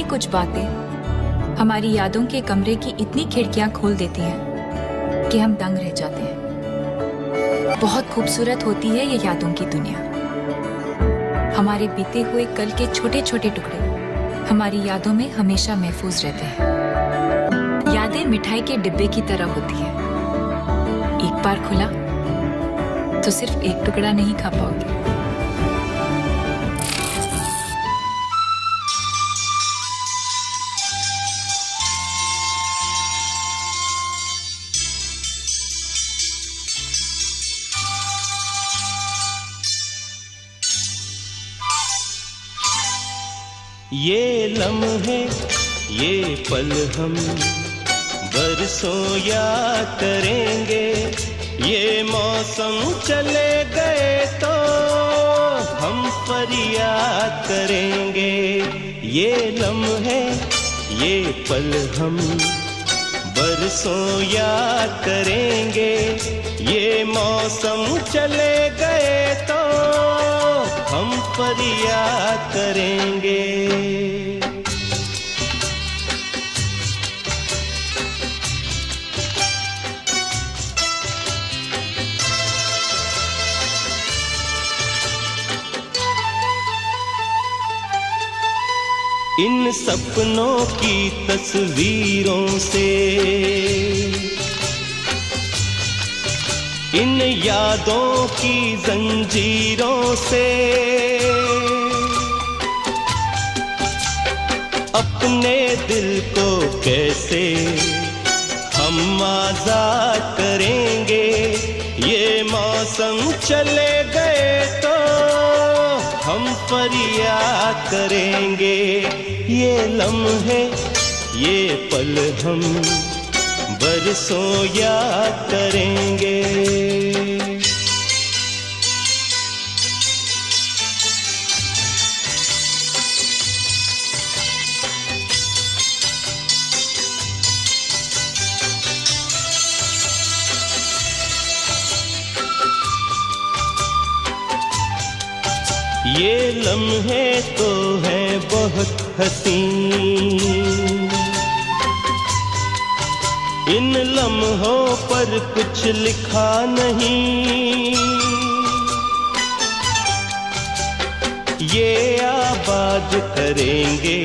कुछ बातें हमारी यादों के कमरे की इतनी खिड़कियां खोल देती हैं कि हम दंग रह जाते हैं। बहुत खूबसूरत होती है ये यादों की दुनिया। हमारे बीते हुए कल के छोटे छोटे टुकड़े हमारी यादों में हमेशा महफूज रहते हैं। यादें मिठाई के डिब्बे की तरह होती है, एक बार खुला तो सिर्फ एक टुकड़ा नहीं खा पाओगे। ये लम्हे ये पल हम बरसों याद करेंगे। ये मौसम चले गए तो हम फरियाद करेंगे। ये लम्हे ये पल हम बरसों याद करेंगे। ये मौसम चले गए तो हम फरियाद करेंगे। इन सपनों की तस्वीरों से, इन यादों की जंजीरों से अपने दिल को कैसे हम आजाद करेंगे। ये मौसम चले गए तो हम फरियाद करेंगे। ये लम्हे ये पल हम बरसों याद करेंगे। ये लम्हे तो हैं बहुत हसीन, इन लम्हों पर कुछ लिखा नहीं। ये आबाद करेंगे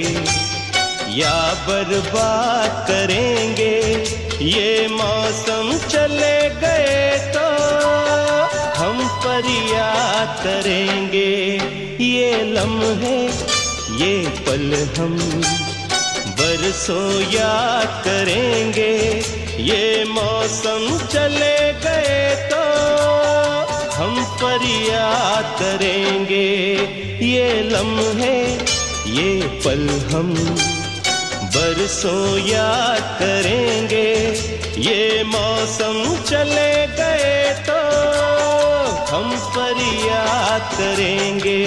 या बर्बाद करेंगे। ये मौसम चले गए तो हम फरियाद करेंगे। ये लम्हे ये पल हम बरसों याद करेंगे। ये मौसम चले गए तो हम फरियाद करेंगे। ये लम्हे ये पल हम बरसों याद करेंगे। ये मौसम चले गए तो हम फरियाद करेंगे।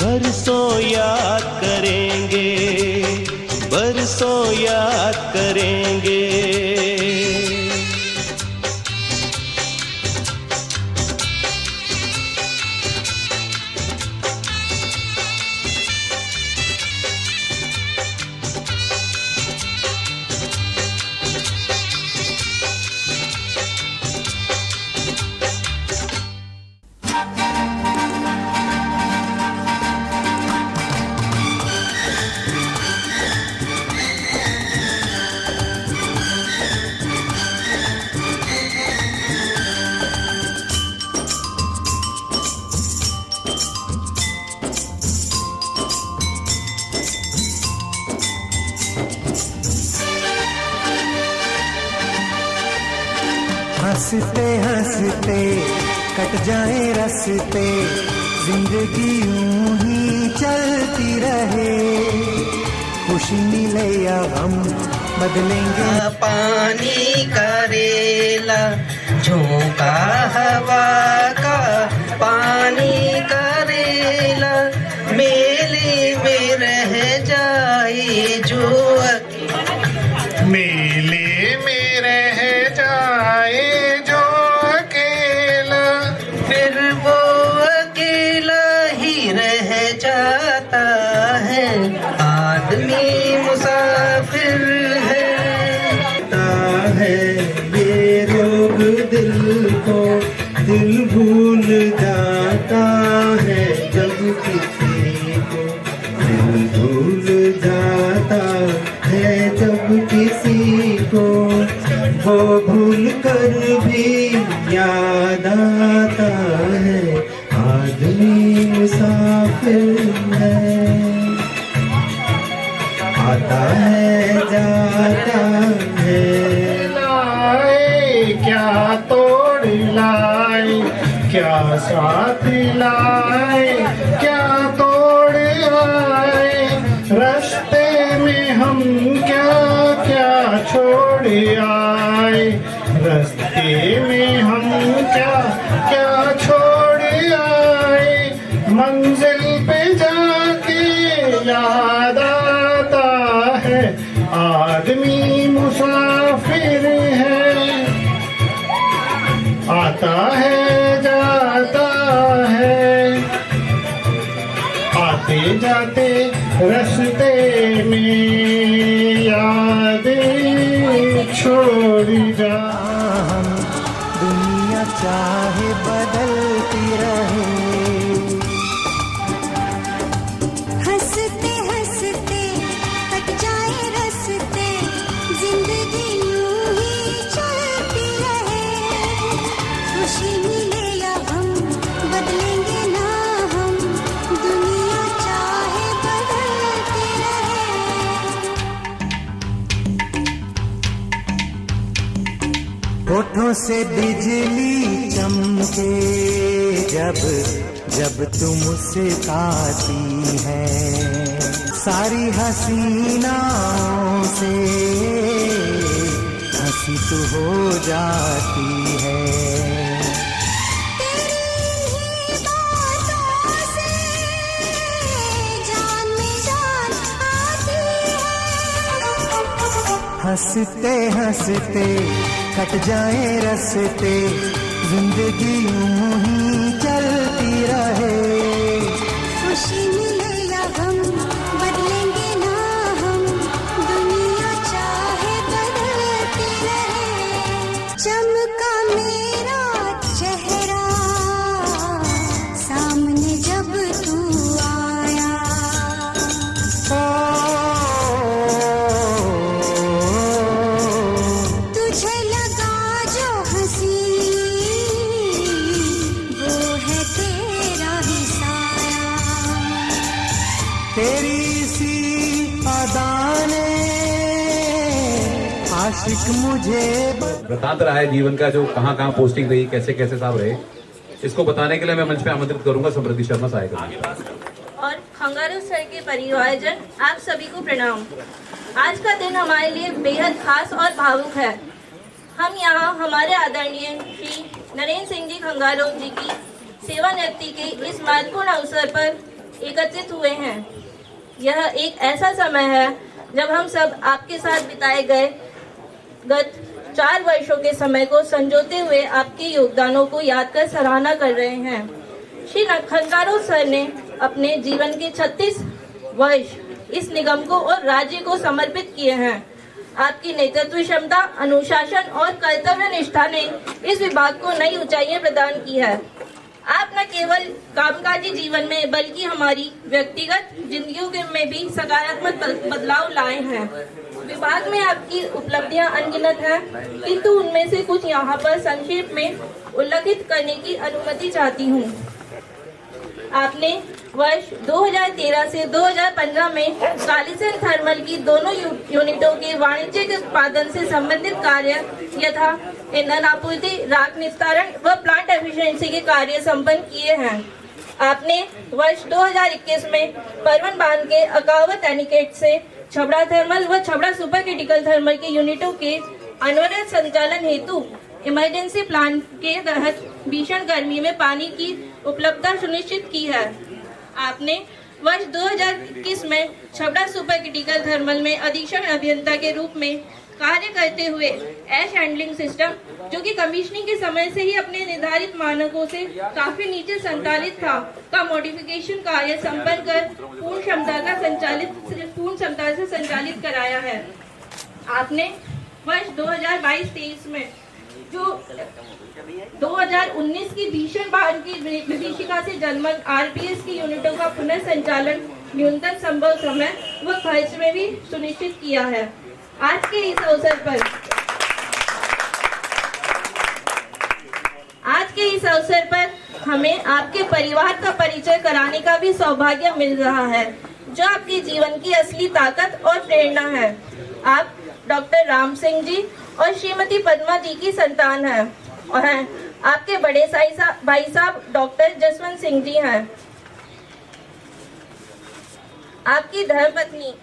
बरसों याद करेंगे, बरसों याद करेंगे। हंसते हंसते कट जाए रस्ते, जिंदगी यूं ही चलती रहे। खुशी मिले या गम बदलेंगे। पानी करेला झोंका हवा का, पानी करेला मेले में रह जाए जो मेले में रह जाए जो अकेला, फिर वो अकेला ही रह जाता है। आदमी दिल को, दिल भूल जाता है जब किसी को, दिल भूल जाता है जब किसी को, वो भूल कर भी याद आता है, आदमी मुसाफिर है, आता है जाता है। लाए क्या तोड़ लाए, क्या साथ लाए, क्या तोड़ आए, रास्ते में हम क्या क्या छोड़ आए, रास्ते में हम क्या क्या छोड़ आए, मंजिल पे जाके याद आता है, आदमी मुसाफिर है, आता है जाता है, आते जाते रास्ते में यादें छोड़ जा। हम दुनिया चाहे बदलती रहे, हंसते हंसते कट जाए रस्ते, जिंदगी यूं ही चलती रहे, खुशी मिले या हम बदलेंगे ना हम, दुनिया चाहे बदलती रहे। होठों से बिजली चमके जब जब तुम मुस्कुराती है, सारी हसीनाओं से हंसी तो हो जाती है। तेरी बातों से जान में जान आती है, हंसते हंसते कट जाए रस्ते, जिंदगी यूं ही चलती रहे, खुशी मिले या गम बदलेंगे ना हम, दुनिया चाहे बदलती रहे। चमका मेरा चेहरा सामने जब तू आया, तुझे लगा जो हंसी वो है तेरा ही साया। तेरी सी अदा ने आशिक मुझे वृतांत रहा है जीवन का, जो कहाँ कहाँ पोस्टिंग रही, कैसे कैसे साहब रहे, इसको बताने के लिए मैं मंच पे आमंत्रित करूंगा समृद्धि शर्मा साहेब को। और खंगारू सर के परिवारजन, आप सभी को प्रणाम। आज का दिन हमारे लिए बेहद खास और भावुक है। हम यहाँ हमारे आदरणीय श्री नरेंद्र सिंह जी खंगारू जी की सेवानिवृत्ति के इस महत्वपूर्ण अवसर पर एकत्रित हुए हैं। यह एक ऐसा समय है जब हम सब आपके साथ बिताए गए गत 4 वर्षों के समय को संजोते हुए आपके योगदानों को याद कर सराहना कर रहे हैं। श्री खंगारू सर ने अपने जीवन के 36 वर्ष इस निगम को और राज्य को समर्पित किए हैं। आपकी नेतृत्व क्षमता, अनुशासन और कर्तव्य निष्ठा ने इस विभाग को नई ऊंचाइयां प्रदान की है। आप न केवल कामकाजी जीवन में बल्कि हमारी व्यक्तिगत जिंदगियों में भी सकारात्मक बदलाव लाए हैं। विभाग में आपकी उपलब्धियां अनगिनत हैं, किंतु उनमें से कुछ यहाँ पर संक्षेप में उल्लेखित करने की अनुमति चाहती हूँ। आपने वर्ष 2013 से 2015 में कालीचंद थर्मल की दोनों यूनिटों के वाणिज्यिक उत्पादन से संबंधित कार्य यथा ईंधन आपूर्ति, राख निस्तारण व प्लांट एफिशिएंसी के कार्य संपन्न किए हैं। आपने वर्ष 2021 में परवन बांध के अकावत एनिकेट से छबड़ा थर्मल व छबड़ा सुपर क्रिटिकल थर्मल के यूनिटों के अनवरत संचालन हेतु इमरजेंसी प्लान के तहत भीषण गर्मी में पानी की उपलब्धता सुनिश्चित की है। आपने वर्ष 2021 में छबड़ा सुपर क्रिटिकल थर्मल में अधीक्षण अभियंता के रूप में कार्य करते हुए ऐश हैंडलिंग सिस्टम, जो कि कमीशनिंग के समय से ही अपने निर्धारित मानकों से काफी नीचे संचालित था, का मॉडिफिकेशन कार्य संपन्न कर पूर्ण क्षमता से संचालित कराया है। आपने वर्ष 2022-23 में जो 2019 की भीषण बाढ़ की विभीषिका से जर्मन आरपीएस की यूनिटों का पुनर्संचालन न्यूनतम संभव समय व खर्च में भी सुनिश्चित किया है। आज के इस अवसर पर हमें आपके परिवार का परिचय कराने का भी सौभाग्य मिल रहा है, जो आपके जीवन की असली ताकत और प्रेरणा है। आप डॉक्टर राम सिंह जी और श्रीमती पद्मा जी की संतान हैं और आपके बड़े भाई साहब डॉक्टर जसवंत सिंह जी हैं। आपकी धर्मपत्नी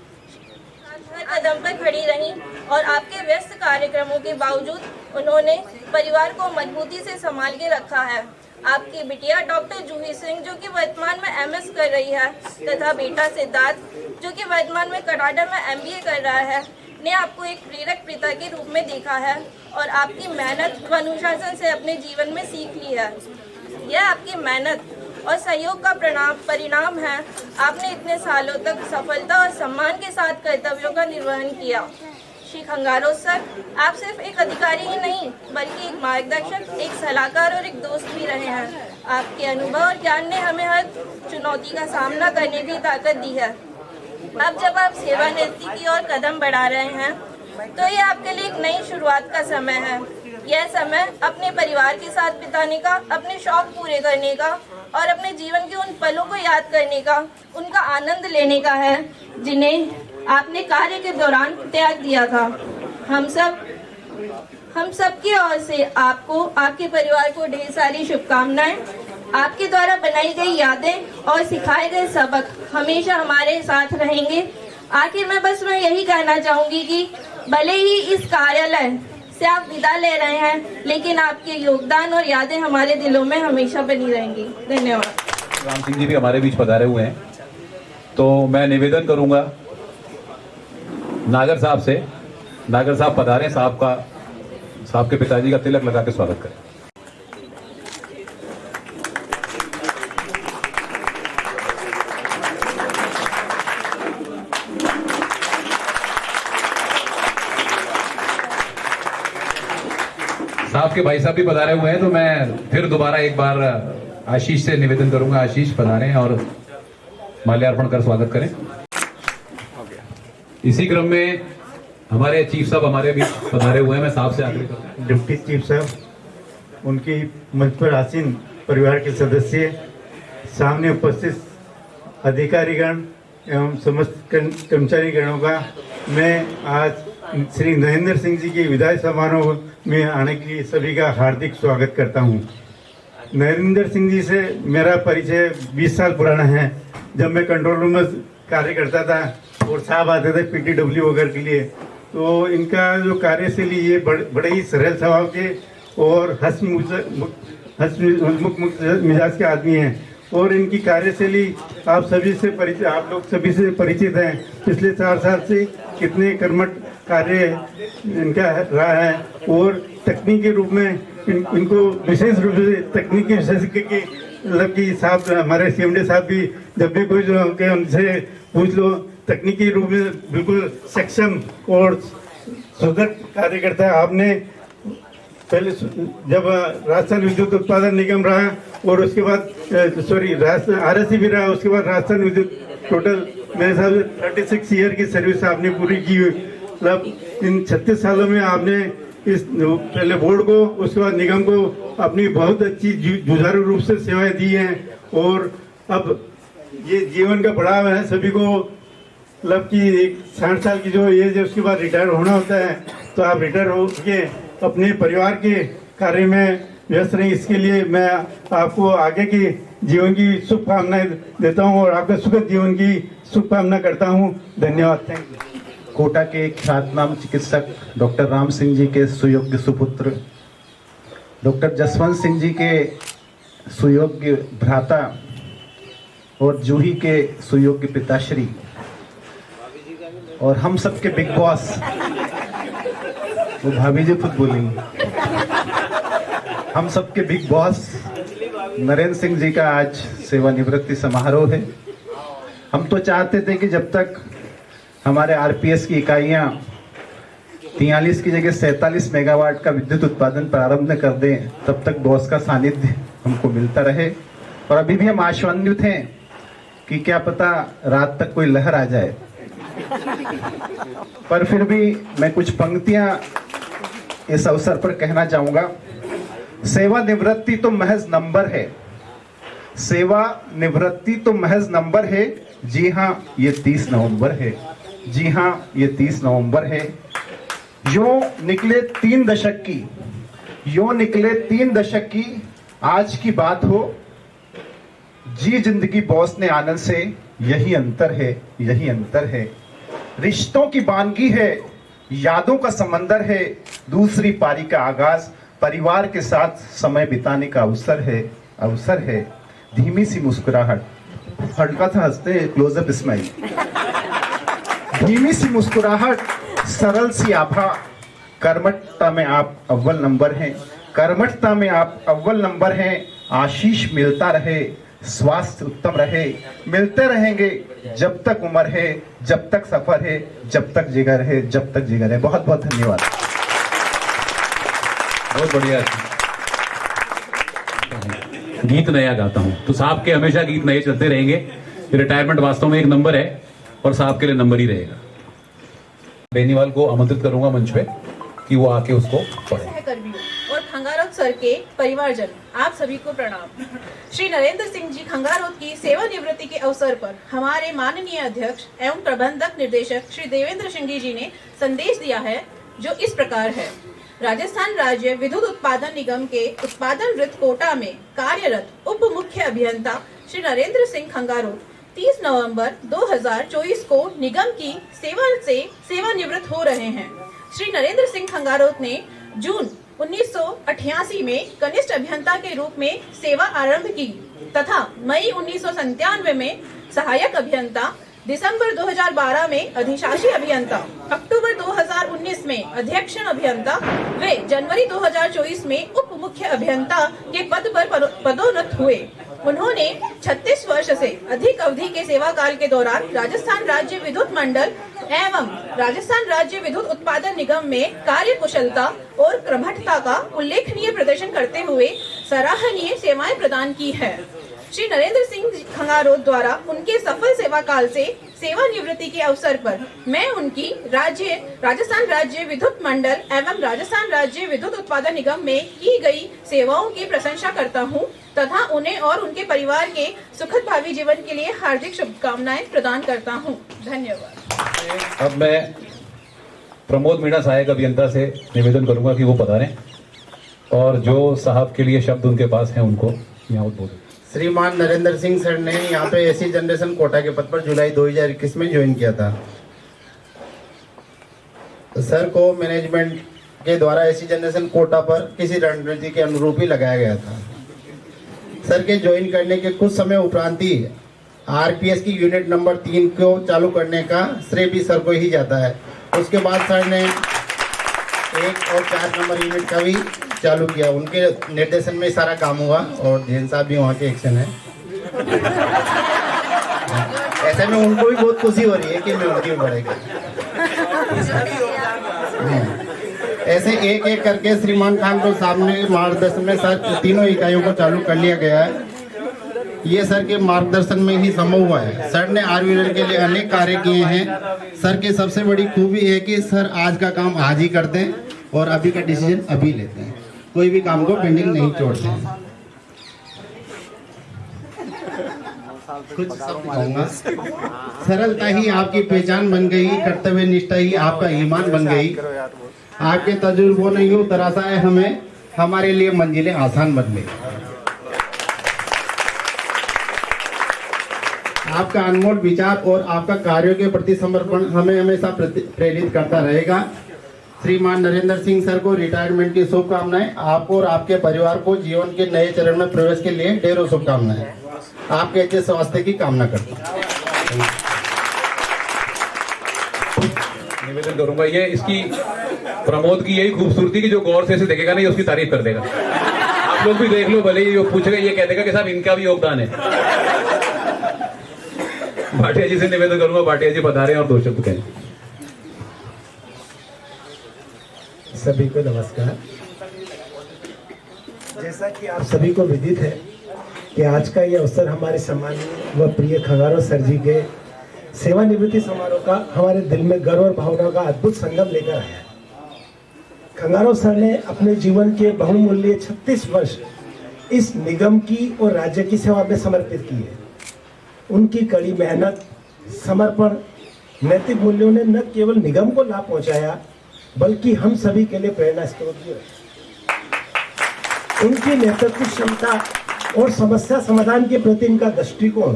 हर कदम पर खड़ी रही और आपके व्यस्त कार्यक्रमों के बावजूद उन्होंने परिवार को मजबूती से संभाल के रखा है। आपकी बिटिया डॉक्टर जूही सिंह जो कि वर्तमान में एमएस कर रही है तथा बेटा सिद्धार्थ जो कि वर्तमान में कनाडा में एमबीए कर रहा है ने आपको एक प्रेरक पिता के रूप में देखा है और आपकी मेहनत व अनुशासन से अपने जीवन में सीख ली है। यह आपकी मेहनत और सहयोग का परिणाम है। आपने इतने सालों तक सफलता और सम्मान के साथ कर्तव्यों का निर्वहन किया। श्री खंगारो सर, आप सिर्फ एक अधिकारी ही नहीं बल्कि एक मार्गदर्शक, एक सलाहकार और एक दोस्त भी रहे हैं। आपके अनुभव और ज्ञान ने हमें हर चुनौती का सामना करने की ताकत दी है। अब जब आप सेवानिवृत्ति की ओर कदम बढ़ा रहे हैं तो ये आपके लिए एक नई शुरुआत का समय है। यह समय अपने परिवार के साथ बिताने का, अपने शौक पूरे करने का और अपने जीवन के उन पलों को याद करने का, उनका आनंद लेने का है जिन्हें आपने कार्य के दौरान त्याग दिया था। हम सब की ओर से आपको, आपके परिवार को ढेर सारी शुभकामनाएं। आपके द्वारा बनाई गई यादें और सिखाए गए सबक हमेशा हमारे साथ रहेंगे। आखिर में बस मैं यही कहना चाहूंगी कि भले ही इस कार्यालय से आप विदा ले रहे हैं, लेकिन आपके योगदान और यादें हमारे दिलों में हमेशा बनी रहेंगी। धन्यवाद। राम सिंह जी भी हमारे बीच पधारे हुए हैं, तो मैं निवेदन करूंगा नागर साहब से, नागर साहब पधारे, साहब के पिताजी का तिलक लगा के स्वागत करें। साहब के भाई साहब भी पधारे हुए हैं, तो मैं फिर दोबारा एक बार आशीष से निवेदन करूंगा, आशीष पधारें और माल्यार्पण कर स्वागत करें। इसी क्रम में हमारे चीफ साहब हमारे भी पधारे हुए हैं, मैं साहब से आग्रह करता हूं। डिप्टी चीफ साहब, उनकी मंच पर आसीन परिवार के सदस्य, सामने उपस्थित अधिकारीगण एवं समस्त कर्मचारीगणों का मैं आज श्री नरेंद्र सिंह जी के विदाई समारोह में आने के लिए सभी का हार्दिक स्वागत करता हूं। नरेंद्र सिंह जी से मेरा परिचय 20 साल पुराना है। जब मैं कंट्रोल रूम में कार्य करता था और साहब आते थे पीटीडब्ल्यू वगैरह के लिए, तो इनका जो कार्यशैली ये बड़े ही सरल स्वभाव के और हंसमुख मिजाज के आदमी हैं और इनकी कार्यशैली आप लोग सभी से परिचित हैं। पिछले 4 साल से कितने कर्मठ कार्य इनका रहा है और तकनीकी रूप में इनको विशेष रूप से तकनीकी विशेषज्ञ की मतलब कि साहब, हमारे सीएमडी साहब भी जब भी कुछ उनसे पूछ लो, तकनीकी रूप में बिल्कुल सक्षम और सुदृढ़ कार्य करता है। आपने पहले जब राजस्थान विद्युत उत्पादन निगम रहा और उसके बाद राजस्थान आरएससी भी रहा, उसके बाद राजस्थान विद्युत, टोटल मेरे हिसाब से 36 ईयर की सर्विस आपने पूरी की। मतलब इन 36 सालों में आपने इस पहले बोर्ड को, उसके बाद निगम को अपनी बहुत अच्छी जुझारू रूप से सेवाएं दी हैं और अब ये जीवन का पड़ाव है सभी को। मतलब कि 60 साल की जो एज है उसके बाद रिटायर होना होता है, तो आप रिटायर हो के अपने परिवार के कार्य में व्यस्त रहें। इसके लिए मैं आपको आगे की जीवन की शुभकामनाएं देता हूं और आपके सुखद जीवन की शुभकामना करता हूं। धन्यवाद। Thank you. कोटा के ख्यातनाम चिकित्सक डॉक्टर राम सिंह जी के सुयोग्य सुपुत्र, डॉक्टर जसवंत सिंह जी के सुयोग्य भ्राता और जूही के सुयोग्य पिताश्री और हम सबके बिग बॉस, वो भाभी जी खुद बोलेंगे, हम सबके बिग बॉस नरेंद्र सिंह जी का आज सेवानिवृत्ति समारोह है। हम तो चाहते थे कि जब तक हमारे आरपीएस की इकाइयां 43 की जगह 47 मेगावाट का विद्युत उत्पादन प्रारंभ कर दें, तब तक बॉस का सानिध्य हमको मिलता रहे। और अभी भी हम आशान्वित हैं कि क्या पता रात तक कोई लहर आ जाए, पर फिर भी मैं कुछ पंक्तियां इस अवसर पर कहना चाहूंगा। सेवा निवृत्ति तो महज नंबर है, सेवा निवृत्ति तो महज नंबर है। जी हाँ, ये 30 नवंबर है। जी हाँ, ये 30 नवंबर है। यूं निकले 3 दशक की, यूं निकले 3 दशक की आज की बात हो। जी जिंदगी बॉस ने आनंद से, यही अंतर है, यही अंतर है। रिश्तों की बानगी है, यादों का समंदर है। दूसरी पारी का आगाज परिवार के साथ समय बिताने का अवसर है, अवसर है। धीमी सी मुस्कुराहट, हल्का सा हंसते, क्लोजअप स्माइल। धीमी सी मुस्कुराहट, सरल सी आभा। कर्मठता में आप अव्वल नंबर हैं, कर्मठता में आप अव्वल नंबर हैं। आशीष मिलता रहे, स्वास्थ्य उत्तम रहे, मिलते रहेंगे जब तक उम्र है, जब तक सफर है, जब तक जिगर है, जब तक जिगर है। बहुत बहुत धन्यवाद। बहुत बढ़िया। गीत नया गाता हूं तो साहब के हमेशा गीत नए चलते रहेंगे। रिटायरमेंट वास्तव में एक नंबर है और साहब के लिए नंबर ही रहेगा। बेनीवाल को आमंत्रित करूंगा मंच पे कि वो आके उसको पढ़े। सहकर्मियों और खंगारोत सर के परिवारजन, आप सभी को प्रणाम। श्री नरेंद्र सिंह जी खंगारोत की सेवानिवृत्ति के अवसर पर हमारे माननीय अध्यक्ष एवं प्रबंधक निर्देशक श्री देवेंद्र सिंह जी ने संदेश दिया है, जो इस प्रकार है। राजस्थान राज्य विद्युत उत्पादन निगम के उत्पादन वृत्त कोटा में कार्यरत उप मुख्य अभियंता श्री नरेंद्र सिंह खंगारोत 30 नवंबर 2024 को निगम की सेवा से सेवानिवृत्त हो रहे हैं। श्री नरेंद्र सिंह खंगारोत ने जून 1988 में कनिष्ठ अभियंता के रूप में सेवा आरंभ की तथा मई 1997 में सहायक अभियंता, दिसंबर 2012 में अधिशासी अभियंता, अक्टूबर 2019 में अध्यक्ष अभियंता वे जनवरी 2024 में उप मुख्य अभियंता के पद पर पदोन्नत हुए। उन्होंने 36 वर्ष से अधिक अवधि के सेवा काल के दौरान राजस्थान राज्य विद्युत मंडल एवं राजस्थान राज्य विद्युत उत्पादन निगम में कार्य कुशलता और कर्मठता का उल्लेखनीय प्रदर्शन करते हुए सराहनीय सेवाएं प्रदान की है। श्री नरेंद्र सिंह खंगारोत द्वारा उनके सफल सेवा काल से सेवानिवृत्ति के अवसर पर मैं उनकी राजस्थान राज्य विद्युत मंडल एवं राजस्थान राज्य विद्युत उत्पादन निगम में की गई सेवाओं की प्रशंसा करता हूं तथा उन्हें और उनके परिवार के सुखद भावी जीवन के लिए हार्दिक शुभकामनाएं प्रदान करता हूं। धन्यवाद। अब मैं प्रमोद मीणा सहायक अभियंता से निवेदन करूंगा कि वो पधारें और जो साहब के लिए शब्द उनके पास हैं उनको यहाँ उद्बोधित। श्रीमान नरेंद्र सिंह सर ने यहाँ पे एसी जनरेशन कोटा के पद पर जुलाई 2021 में ज्वाइन किया था। सर को मैनेजमेंट के द्वारा एसी जनरेशन कोटा पर किसी रणनीति के अनुरूप ही लगाया गया था। सर के ज्वाइन करने के कुछ समय उपरांत ही आरपीएस की यूनिट नंबर 3 को चालू करने का श्रेय भी सर को ही जाता है। उसके बाद सर ने 1 और 4 नंबर यूनिट का भी चालू किया। उनके निर्देशन में सारा काम हुआ और जैन साहब भी वहाँ के एक्शन है। ऐसे में उनको भी बहुत खुशी हो रही है कि मैं उनकी बढ़ेगा। ऐसे एक एक करके श्रीमान खान को सामने मार्गदर्शन में सर तीनों इकाइयों को चालू कर लिया गया है। ये सर के मार्गदर्शन में ही संभव हुआ है। सर ने आरवीएल के लिए अनेक कार्य किए हैं। सर की सबसे बड़ी खूबी है कि सर आज का काम आज ही करते हैं और अभी का डिसीजन अभी लेते हैं। कोई भी काम को पेंडिंग नहीं छोड़ते हैं। कुछ कहूँगा, सरलता ही आपकी पहचान बन गई, कर्तव्य निष्ठा ही आपका ईमान बन गई। आपके तजुर्बों ने यूं तराशा है हमें, हमारे लिए मंजिलें आसान बन गई। आपका अनमोल विचार और आपका कार्यों के प्रति समर्पण हमें हमेशा प्रेरित करता रहेगा। श्रीमान नरेंद्र सिंह सर को रिटायरमेंट की शुभकामनाएं। आपको और आपके परिवार को जीवन के नए चरण में प्रवेश के लिए ढेरों शुभकामनाएं। आपके अच्छे स्वास्थ्य की कामना करता हूं। निवेदन करूंगा, ये इसकी प्रमोद की यही खूबसूरती की जो गौर से इसे देखेगा नहीं उसकी तारीफ कर देगा। आप लोग भी देख लो, भले ही जो पूछेगा ये कह देगा कि साहब इनका भी योगदान है। भाटिया जी से निवेदन करूंगा, भाटिया जी बता रहे हैं और 2 शब्द कहें। सभी को नमस्कार। जैसा कि आप सभी को विदित है कि आज का ये अवसर हमारे सम्मानीय व प्रिय खंगारो सर जी के सेवानिवृत्ति समारोह का हमारे दिल में गर्व और भावना का अद्भुत संगम लेकर आया है। खंगारो सर ने अपने जीवन के बहुमूल्य 36 वर्ष इस निगम की और राज्य की सेवा में समर्पित किए। उनकी कड़ी मेहनत, समर्पण, नैतिक मूल्यों ने न केवल निगम को लाभ पहुंचाया बल्कि हम सभी के लिए प्रेरणा स्रोत भी रहे। उनकी नेतृत्व क्षमता और समस्या समाधान के प्रति इनका दृष्टिकोण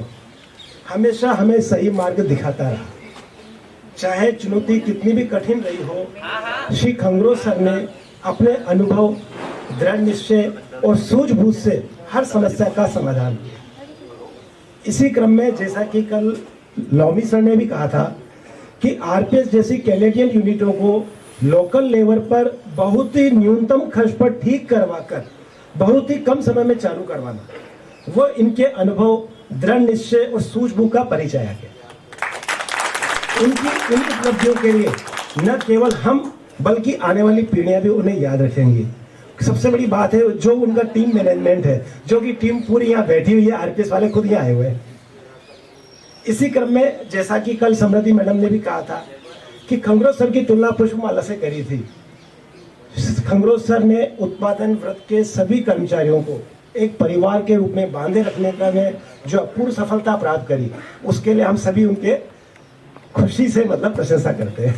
हमेशा हमें सही मार्ग दिखाता रहा। चाहे चुनौती कितनी भी कठिन रही हो, श्री खंगारो सर ने अपने अनुभव, दृढ़ निश्चय और सूझबूझ से हर समस्या का समाधान किया। इसी क्रम में जैसा कि कल लौमी सर ने भी कहा था कि आरपीएस जैसी कैनेडियन यूनिटों को लोकल लेवल पर बहुत ही न्यूनतम खर्च पर ठीक करवाकर बहुत ही कम समय में चालू करवाना, वो इनके अनुभव, दृढ़ निश्चय और सूझबूझ का परिचय है। उनकी इन उपलब्धियों के लिए न केवल हम बल्कि आने वाली पीढ़ियां भी उन्हें याद रखेंगी। सबसे बड़ी बात है जो उनका टीम मैनेजमेंट है, जो कि टीम पूरी यहाँ बैठी हुई है, आरपीएस वाले खुद यहाँ आए हुए हैं। इसी क्रम में जैसा कि कल समृद्धि मैडम ने भी कहा था कि खंगारो सर की तुलना पुष्पमाला से करी थी। खंगारो सर ने उत्पादन व्रत के सभी कर्मचारियों को एक परिवार के रूप में बांधे रखने का में जो अपूर्व सफलता प्राप्त करी, उसके लिए हम सभी उनके खुशी से प्रशंसा करते हैं।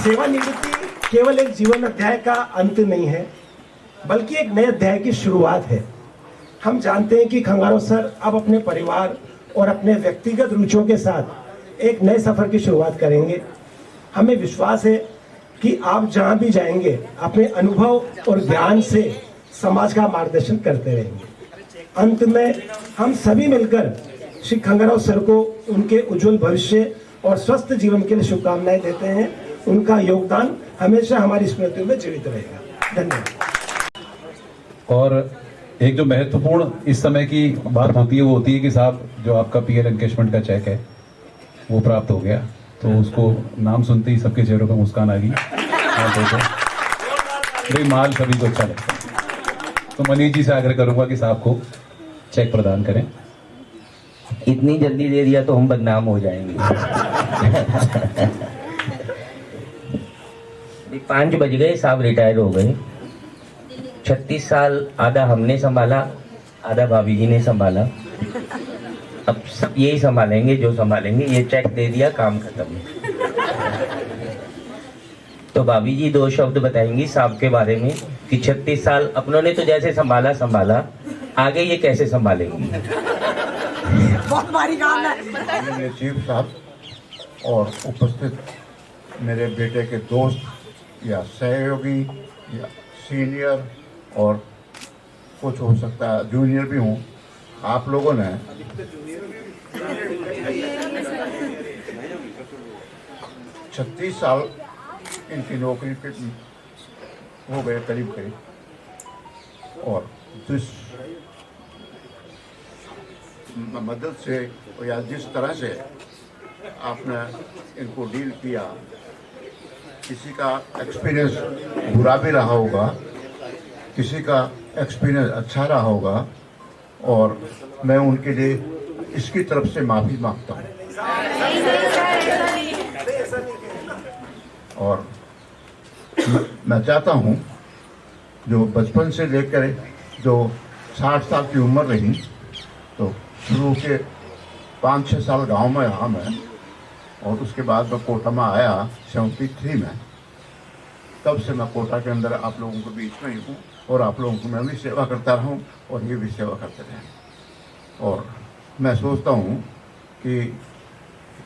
सेवानिवृत्ति केवल एक जीवन अध्याय का अंत नहीं है बल्कि एक नए अध्याय की शुरुआत है। हम जानते हैं कि खंगारो सर अब अपने परिवार और अपने व्यक्तिगत रुचियों के साथ एक नए सफर की शुरुआत करेंगे। हमें विश्वास है कि आप जहां भी जाएंगे अपने अनुभव और ज्ञान से समाज का मार्गदर्शन करते रहेंगे। अंत में हम सभी मिलकर श्री खंगारो सर को उनके उज्जवल भविष्य और स्वस्थ जीवन के लिए शुभकामनाएं देते हैं। उनका योगदान हमेशा हमारी स्मृतियों में जीवित रहेगा। धन्यवाद। और एक जो महत्वपूर्ण इस समय की बात होती है वो होती है कि साहब जो आपका पीएल एनकेशमेंट का चेक है वो प्राप्त हो गया, तो उसको नाम सुनते ही सबके चेहरों पर मुस्कान आ गई। भाई माल सभी को अच्छा लगता है, तो मनीष जी से आग्रह करूंगा कि साहब को चेक प्रदान करें। इतनी जल्दी दे दिया तो हम बदनाम हो जाएंगे। 5 बज गए, साहब रिटायर हो गए। 36 साल आधा हमने संभाला, आधा भाभी जी ने संभाला। अब सब यही संभालेंगे जो संभालेंगे। ये चेक दे दिया, काम खत्म। तो भाभी जी 2 शब्द बताएंगी साहब के बारे में कि 36 साल अपनों ने तो जैसे संभाला, आगे ये कैसे संभालेंगी। बहुत भारी काम है। चीफ साहब और उपस्थित मेरे बेटे के दोस्त या सहयोगी या सीनियर और कुछ हो सकता है जूनियर भी हूँ, आप लोगों ने 36 साल इनकी नौकरी पे हो गए करीब, और जिस मदद से या जिस तरह से आपने इनको डील किया, किसी का एक्सपीरियंस बुरा भी रहा होगा, किसी का एक्सपीरियंस अच्छा रहा होगा, और मैं उनके लिए इसकी तरफ से माफ़ी मांगता हूँ। और मैं चाहता हूँ जो बचपन से लेकर जो 60 साल की उम्र रही, तो शुरू के 5-6 साल गांव में रहा मैं, और उसके बाद मैं कोटा में आया 73 में। तब से मैं कोटा के अंदर आप लोगों के बीच में ही हूँ, और आप लोगों को मैं भी सेवा करता रहा हूँ और ये भी सेवा करते रहें। और मैं सोचता हूँ कि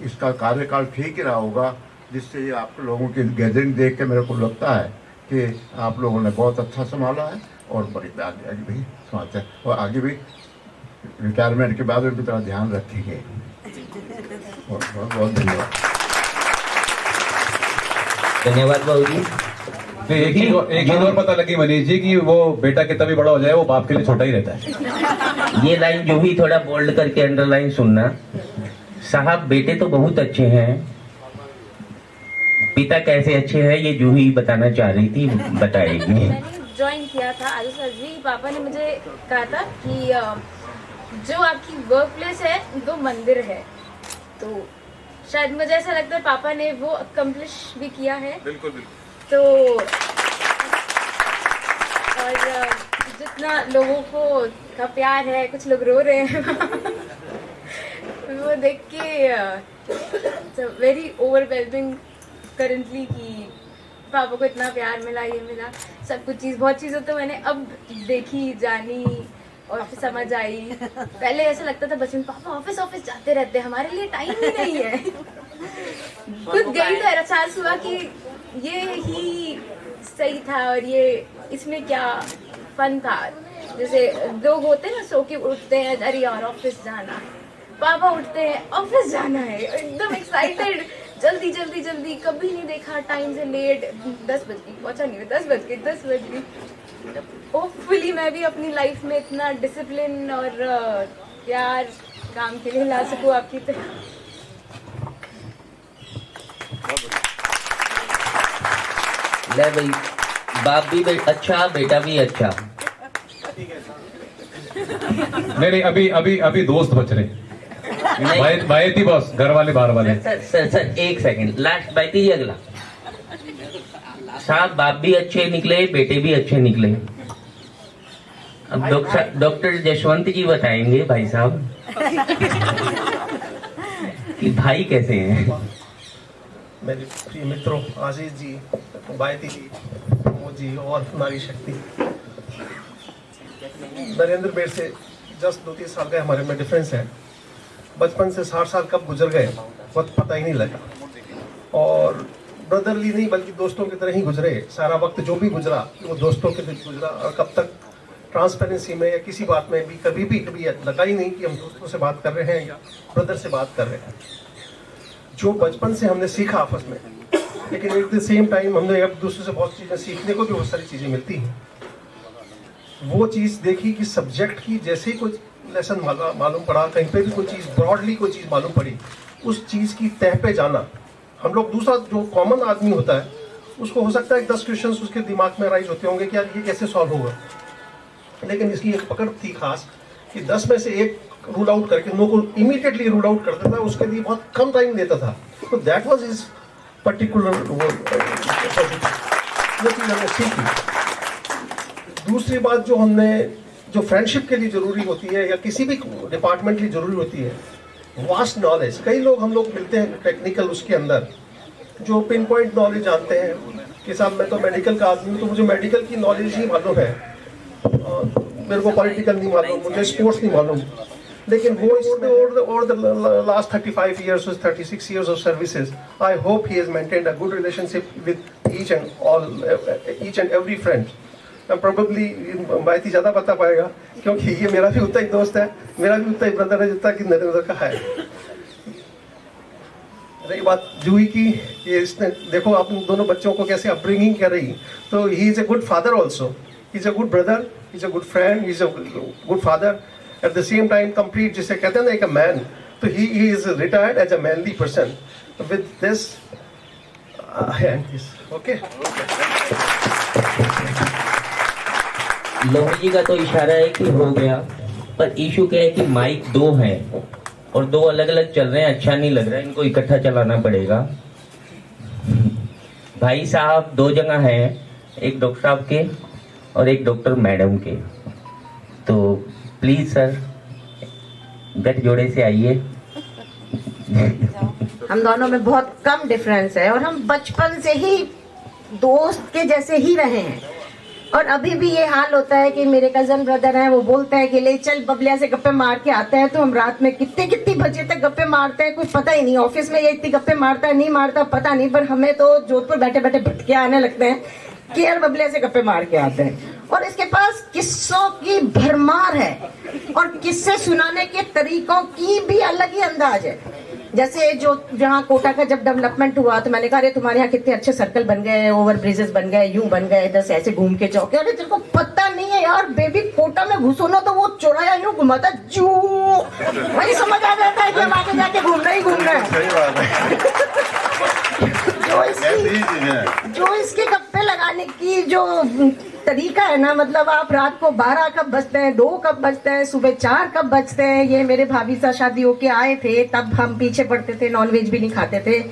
इसका कार्यकाल ठीक ही रहा होगा, जिससे ये आप लोगों की गैदरिंग देख के मेरे को लगता है कि आप लोगों ने बहुत अच्छा संभाला है, और बड़ी आगे भी संभालते हैं, और आगे भी रिटायरमेंट के बाद भी तरह ध्यान रखेंगे। बहुत बहुत धन्यवाद। धन्यवाद बाबू जी। एक चीज और पता लगी मनीष जी कि वो बेटा कितना भी बड़ा हो जाए वो बाप के लिए छोटा ही रहता है। ये लाइन जो भी थोड़ा बोल्ड करके अंडरलाइन सुनना। साहब बेटे तो बहुत अच्छे हैं, पिता कैसे अच्छे हैं ये जूही बताना चाह रही थी, बताएगी। मैंने ज्वाइन किया था आदू सर जी, पापा ने मुझे कहा था कि जो आपकी वर्क प्लेस है वो मंदिर है, तो शायद मुझे ऐसा लगता है पापा ने वो अकम्प्लिश भी किया है। बिल्कुल बिल्कुल। तो और जितना लोगों को का प्यार है, कुछ लोग रो रहे हैं वो देख के वेरी ओवरवेलमिंग करंटली कि पापा को इतना प्यार मिला, ये मिला, सब कुछ चीज़, बहुत चीज़ें तो मैंने अब देखी, जानी और फिर समझ आई। पहले ऐसा लगता था बचपन पापा ऑफिस जाते रहते हैं, हमारे लिए टाइम ही नहीं है। खुद गई तो एहसास हुआ कि ये ही सही था और ये इसमें क्या फन था। जैसे लोग होते हैं ना, सो के उठते हैं, अरे यार ऑफिस जाना है, पापा उठते हैं ऑफिस जाना है, एकदम एक्साइटेड, जल्दी जल्दी जल्दी, कभी नहीं देखा टाइम से लेट, 10 बज गई पहुंचा नहीं, 10 बज गई। होपफुली मैं भी अपनी लाइफ में इतना डिसिप्लिन और प्यार काम के लिए ला सकूं आपकी तरह। ले भाई, बाप भी अच्छा, बेटा भी अच्छा। नहीं अभी दोस्त बच रहे, भाई थी बॉस, घर वाले बाहर वाले। सर एक सेकंड, लास्ट बात ही अगला साहब, बाप भी अच्छे निकले, बेटे भी अच्छे निकले। अब डॉक्टर जसवंत जी बताएंगे भाई साहब कि भाई कैसे हैं। मेरे प्रिय मित्रों, आशीष जी, बायती जी, प्रमोद जी और नारी शक्ति, नरेंद्र बेर से जस्ट 2-3 साल का हमारे में डिफरेंस है। बचपन से 60 साल कब गुजर गए वक्त पता ही नहीं लगा, और ब्रदरली नहीं बल्कि दोस्तों की तरह ही गुजरे। सारा वक्त जो भी गुजरा वो दोस्तों के बीच गुजरा, और कब तक ट्रांसपेरेंसी में या किसी बात में भी कभी लगा ही नहीं कि हम दोस्तों से बात कर रहे हैं या ब्रदर से बात कर रहे हैं। जो बचपन से हमने सीखा आपस में, लेकिन एट द सेम टाइम हमने एक दूसरे से बहुत चीज़ें सीखने को भी बहुत सारी चीज़ें मिलती हैं। वो चीज़ देखी कि सब्जेक्ट की जैसे ही कोई लेसन मालूम पड़ा, कहीं पे भी कोई चीज़ ब्रॉडली कोई चीज़ मालूम पड़ी, उस चीज़ की तह पे जाना। हम लोग दूसरा जो कॉमन आदमी होता है उसको हो सकता है 10 क्वेश्चंस उसके दिमाग में राइज होते होंगे कि यार ये कैसे सॉल्व होगा, लेकिन इसकी एक पकड़ थी खास कि 10 में से एक रूल आउट करके 9 को इमीडिएटली रूल आउट करता था, उसके लिए बहुत कम टाइम देता था। तो दैट वाज हिज पर्टिकुलर वो चीज़ हमने सीखी। दूसरी बात जो फ्रेंडशिप के लिए ज़रूरी होती है या किसी भी डिपार्टमेंट के लिए ज़रूरी होती है, वास्ट नॉलेज। कई लोग हम लोग मिलते हैं टेक्निकल उसके अंदर जो पिन पॉइंट नॉलेज जानते हैं कि साहब मैं तो मेडिकल का आदमी हूँ तो मुझे मेडिकल की नॉलेज ही मालूम है, मेरे को पॉलिटिकल नहीं मालूम, मुझे स्पोर्ट्स नहीं मालूम। लेकिन वो over the last 35 years or 36 years of services, I hope he has maintained a good relationship with each and every friend. Probably बात ही ज़्यादा बता पाएगा क्योंकि ये मेरा भी उतना ही दोस्त है, मेरा भी उतना ही ब्रदर है जितना कि नरेंद्र का है। रही बात जूही की, ये इसने देखो आप दोनों बच्चों को कैसे अपब्रिंगिंग कर रही, तो he is a good father also, he is a good brother, he is a good friend, he is a good father at the same time complete, जिसे कहते हैं ना एक मैन, तो he is retired as a manly person with this okay. Lohri ji का तो इशारा है कि हो गया, पर इशू क्या है कि माइक 2 हैं और 2 अलग अलग चल रहे हैं, अच्छा नहीं लग रहा है, इनको इकट्ठा चलाना पड़ेगा। भाई साहब 2 जगह हैं, एक डॉक्टर साहब के और एक डॉक्टर मैडम के, तो प्लीज सर गठ जोड़े से आइए। हम दोनों में बहुत कम डिफरेंस है और हम बचपन से ही दोस्त के जैसे ही रहे हैं, और अभी भी ये हाल होता है कि मेरे कजन ब्रदर हैं, वो बोलते हैं कि ले चल बबलिया से गप्पे मार के आते हैं, तो हम रात में कितनी बजे तक गप्पे मारते हैं कुछ पता ही नहीं। ऑफिस में ये इतनी गप्पे मारता है नहीं मारता पता नहीं, पर हमें तो जोधपुर बैठे बैठे भटके आने लगते हैं कि यार बबलिया से गप्पे मार के आते हैं। और इसके पास किस्सों की भरमार है और किस्से सुनाने के तरीकों की भी अलग ही अंदाज है। जैसे जो जहाँ कोटा का जब डेवलपमेंट हुआ तो मैंने कहा अरे तुम्हारे यहाँ कितने अच्छे सर्कल बन गए, ओवर ब्रिजेस बन गए, यूं बन गए, इधर से ऐसे घूम के चौके। अरे तेरे को पता नहीं है यार बेबी, कोटा में घुसो ना तो वो चौराया यूं घुमाता जू, वही समझ आ जाता है कि हम आगे जाके घूमना ही घूमना है। जो इसके गप्पे लगाने की जो तरीका है ना, मतलब आप रात को 12 कब बजते हैं, 2 कब बजते हैं, सुबह 4 कब बजते हैं। ये मेरे भाभी साथ शादी होके आए थे, तब हम पीछे पड़ते थे, नॉनवेज भी नहीं खाते थे।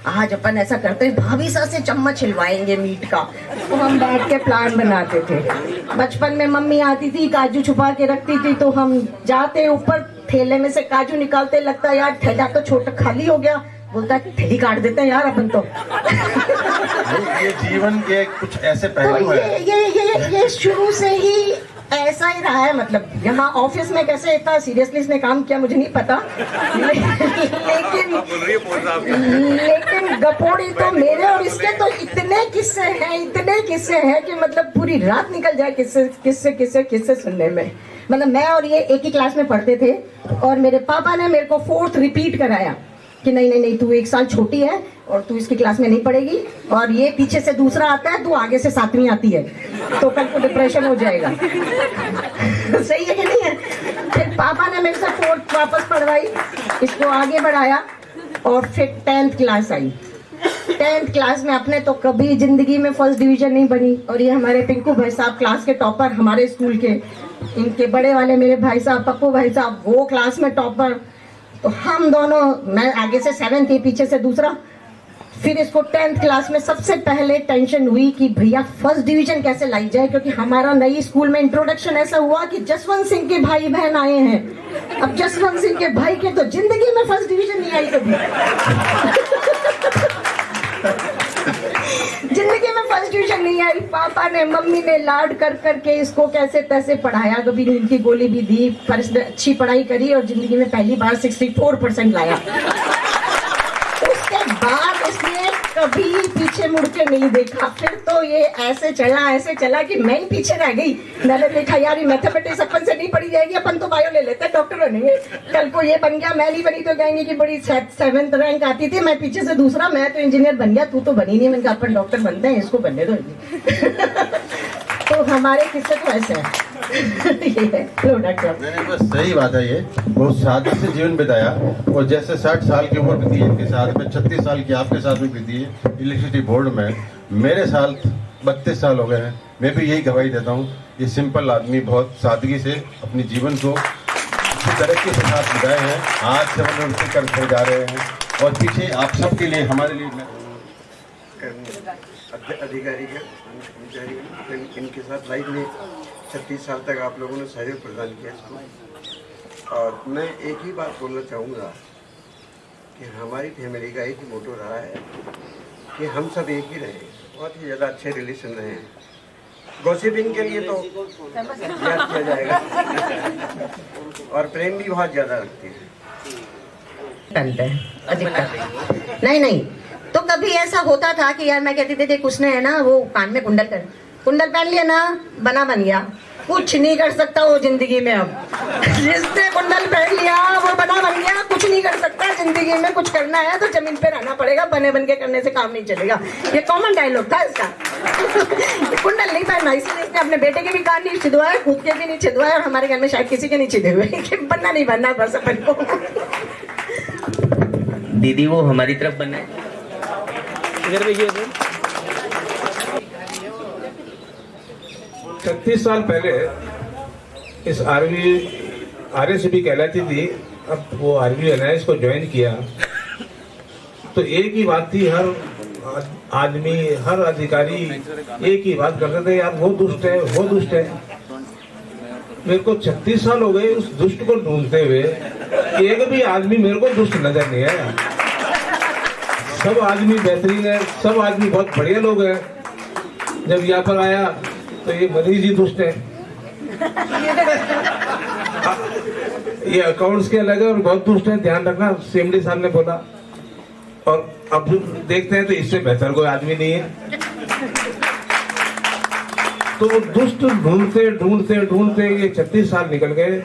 आज अपन ऐसा करते हैं, भाभी साथ से चम्मच हिलवाएंगे मीट का, तो हम बैठ के प्लान बनाते थे। बचपन में मम्मी आती थी, काजू छुपा के रखती थी, तो हम जाते ऊपर, थैले में से काजू निकालते, लगता यार थैला तो छोटा खाली हो गया, बोलता है थैली काट देते हैं यार अपन तो। ये जीवन के कुछ ऐसे पहलू तो ये शुरू से ही ऐसा ही रहा है। मतलब यहाँ ऑफिस में कैसे इतना सीरियसली इसने काम किया मुझे नहीं पता, लेकिन गपोड़ी तो मेरे और इसके तो इतने किस्से हैं कि मतलब पूरी रात निकल जाए किस्से सुनने में। मतलब मैं और ये एक ही क्लास में पढ़ते थे, और मेरे पापा ने मेरे को 4th रिपीट कराया कि नहीं तू 1 साल छोटी है और तू इसकी क्लास में नहीं पढ़ेगी, और ये पीछे से दूसरा आता है, तू आगे से 7वीं आती है, तो कल को डिप्रेशन हो जाएगा। सही है कि नहीं है? फिर पापा ने मेरे से 4th वापस पढ़वाई, इसको आगे बढ़ाया, और फिर 10th क्लास आई। 10th क्लास में अपने तो कभी जिंदगी में फर्स्ट डिवीजन नहीं बनी, और ये हमारे पिंकू भाई साहब क्लास के टॉपर हमारे स्कूल के, इनके बड़े वाले मेरे भाई साहब पप्पू भाई साहब वो क्लास में टॉपर, तो हम दोनों, मैं आगे से 7th, ये पीछे से दूसरा। फिर इसको 10th क्लास में सबसे पहले टेंशन हुई कि भैया फर्स्ट डिवीजन कैसे लाई जाए, क्योंकि हमारा नई स्कूल में इंट्रोडक्शन ऐसा हुआ कि जसवंत सिंह के भाई बहन आए हैं। अब जसवंत सिंह के भाई के तो जिंदगी में फर्स्ट डिवीजन नहीं आई कभी। जिंदगी में फर्स्ट डिवीजन नहीं आई। पापा ने मम्मी ने लाड कर करके इसको कैसे तैसे पढ़ाया, कभी नींद की गोली भी दी, पर इसने अच्छी पढ़ाई करी और जिंदगी में पहली बार 64% लाया। उसके बाद इसने कभी पीछे मुड़ के नहीं देखा। फिर तो ये ऐसे चला कि मैं ही पीछे रह गई। मैंने देखा यार ये मैथमेटिक्स अपन से नहीं पढ़ी जाएगी, अपन तो बायो ले लेते हैं, डॉक्टर बनेंगे। कल को ये बन गया, मैं नहीं बनी तो कहेंगे कि बड़ी 7th रैंक आती थी, मैं पीछे से दूसरा, मैं तो इंजीनियर बन गया, तू तो बनी नहीं। मैंने कहा अपन डॉक्टर बनते हैं, इसको बनने दो। तो हमारे किस्से तो ऐसे हैं। नहीं बस सही बात है, ये बहुत सादगी से जीवन बिताया, और जैसे 60 साल की उम्र बीती है इनके साथ में, 36 साल की आपके साथ में बीती है इलेक्ट्रिसिटी बोर्ड में, मेरे साल 32 साल हो गए हैं। मैं भी यही गवाही देता हूँ, ये सिंपल आदमी बहुत सादगी से अपने जीवन को तरक्की के साथ बिताए हैं। आज से हम उनसे करते जा रहे हैं, और पीछे आप सबके लिए, हमारे लिए अधिकारी हैं, इनके साथ लाइफ में 36 साल तक आप लोगों ने सहयोग प्रदान किया इसको। और मैं एक ही बात बोलना चाहूँगा कि हमारी फैमिली का एक ही मोटो रहा है कि हम सब एक ही रहे, बहुत ही ज़्यादा अच्छे रिलेशन रहे हैं। गॉसिपिंग के लिए तो याद किया जाएगा, और प्रेम भी बहुत ज़्यादा रखते हैं। नहीं तो कभी ऐसा होता था कि यार मैं कहती थी उसने है ना वो कान में कुंडल पहन लिया ना, बन गया, कुछ नहीं कर सकता वो जिंदगी में। अब जिसने कुंडल पहन लिया वो बन गया, कुछ नहीं कर सकता जिंदगी में। कुछ करना है तो जमीन पे रहना पड़ेगा, बन के करने से काम नहीं चलेगा। ये कॉमन डायलॉग था इसका। कुंडल नहीं पहनना, इसलिए इसने अपने बेटे के भी कान नहीं छिदवाए, खुद के भी नहीं छिदवाए, और हमारे घर में शायद किसी के नहीं छिदे हुए। बनना नहीं बनना बस अपन को। दीदी वो हमारी तरफ बना है। 36 साल पहले इस आर्मी RSB कहलाती थी, अब वो आर्मी है ना, इसको ज्वाइन किया तो एक ही बात थी, हर आदमी हर अधिकारी एक ही बात करते थे, यार वो दुष्ट है वो दुष्ट है। मेरे को 36 साल हो गए उस दुष्ट को ढूंढते हुए, एक भी आदमी मेरे को दुष्ट नजर नहीं आया। सब आदमी बेहतरीन है, सब आदमी बहुत बढ़िया लोग हैं। जब यहाँ पर आया तो ये मनीष जी दुष्ट है, ये अकाउंट्स के अलग है और बहुत दुष्ट है, ध्यान रखना, CMD साहब ने बोला। और अब देखते हैं तो इससे बेहतर कोई आदमी नहीं है। तो दुष्ट ढूंढते ढूंढते ढूंढते ये 36 साल निकल गए,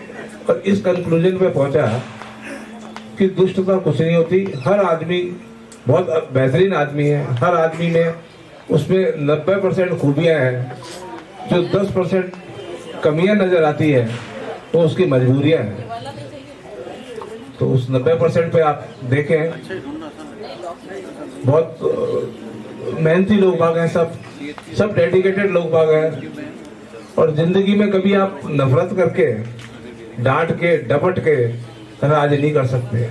और इस कंक्लूजन पे पहुंचा कि दुष्टता कुछ नहीं होती। हर आदमी बहुत बेहतरीन आदमी है, हर आदमी में उसमें 90% खूबियां हैं, जो 10% कमियां नजर आती है वो उसकी मजबूरियां हैं। तो उस 90% पे आप देखें, बहुत मेहनती लोग बाग हैं, सब डेडिकेटेड लोग बाग हैं। और जिंदगी में कभी आप नफरत करके, डांट के, डपट के राज नहीं कर सकते।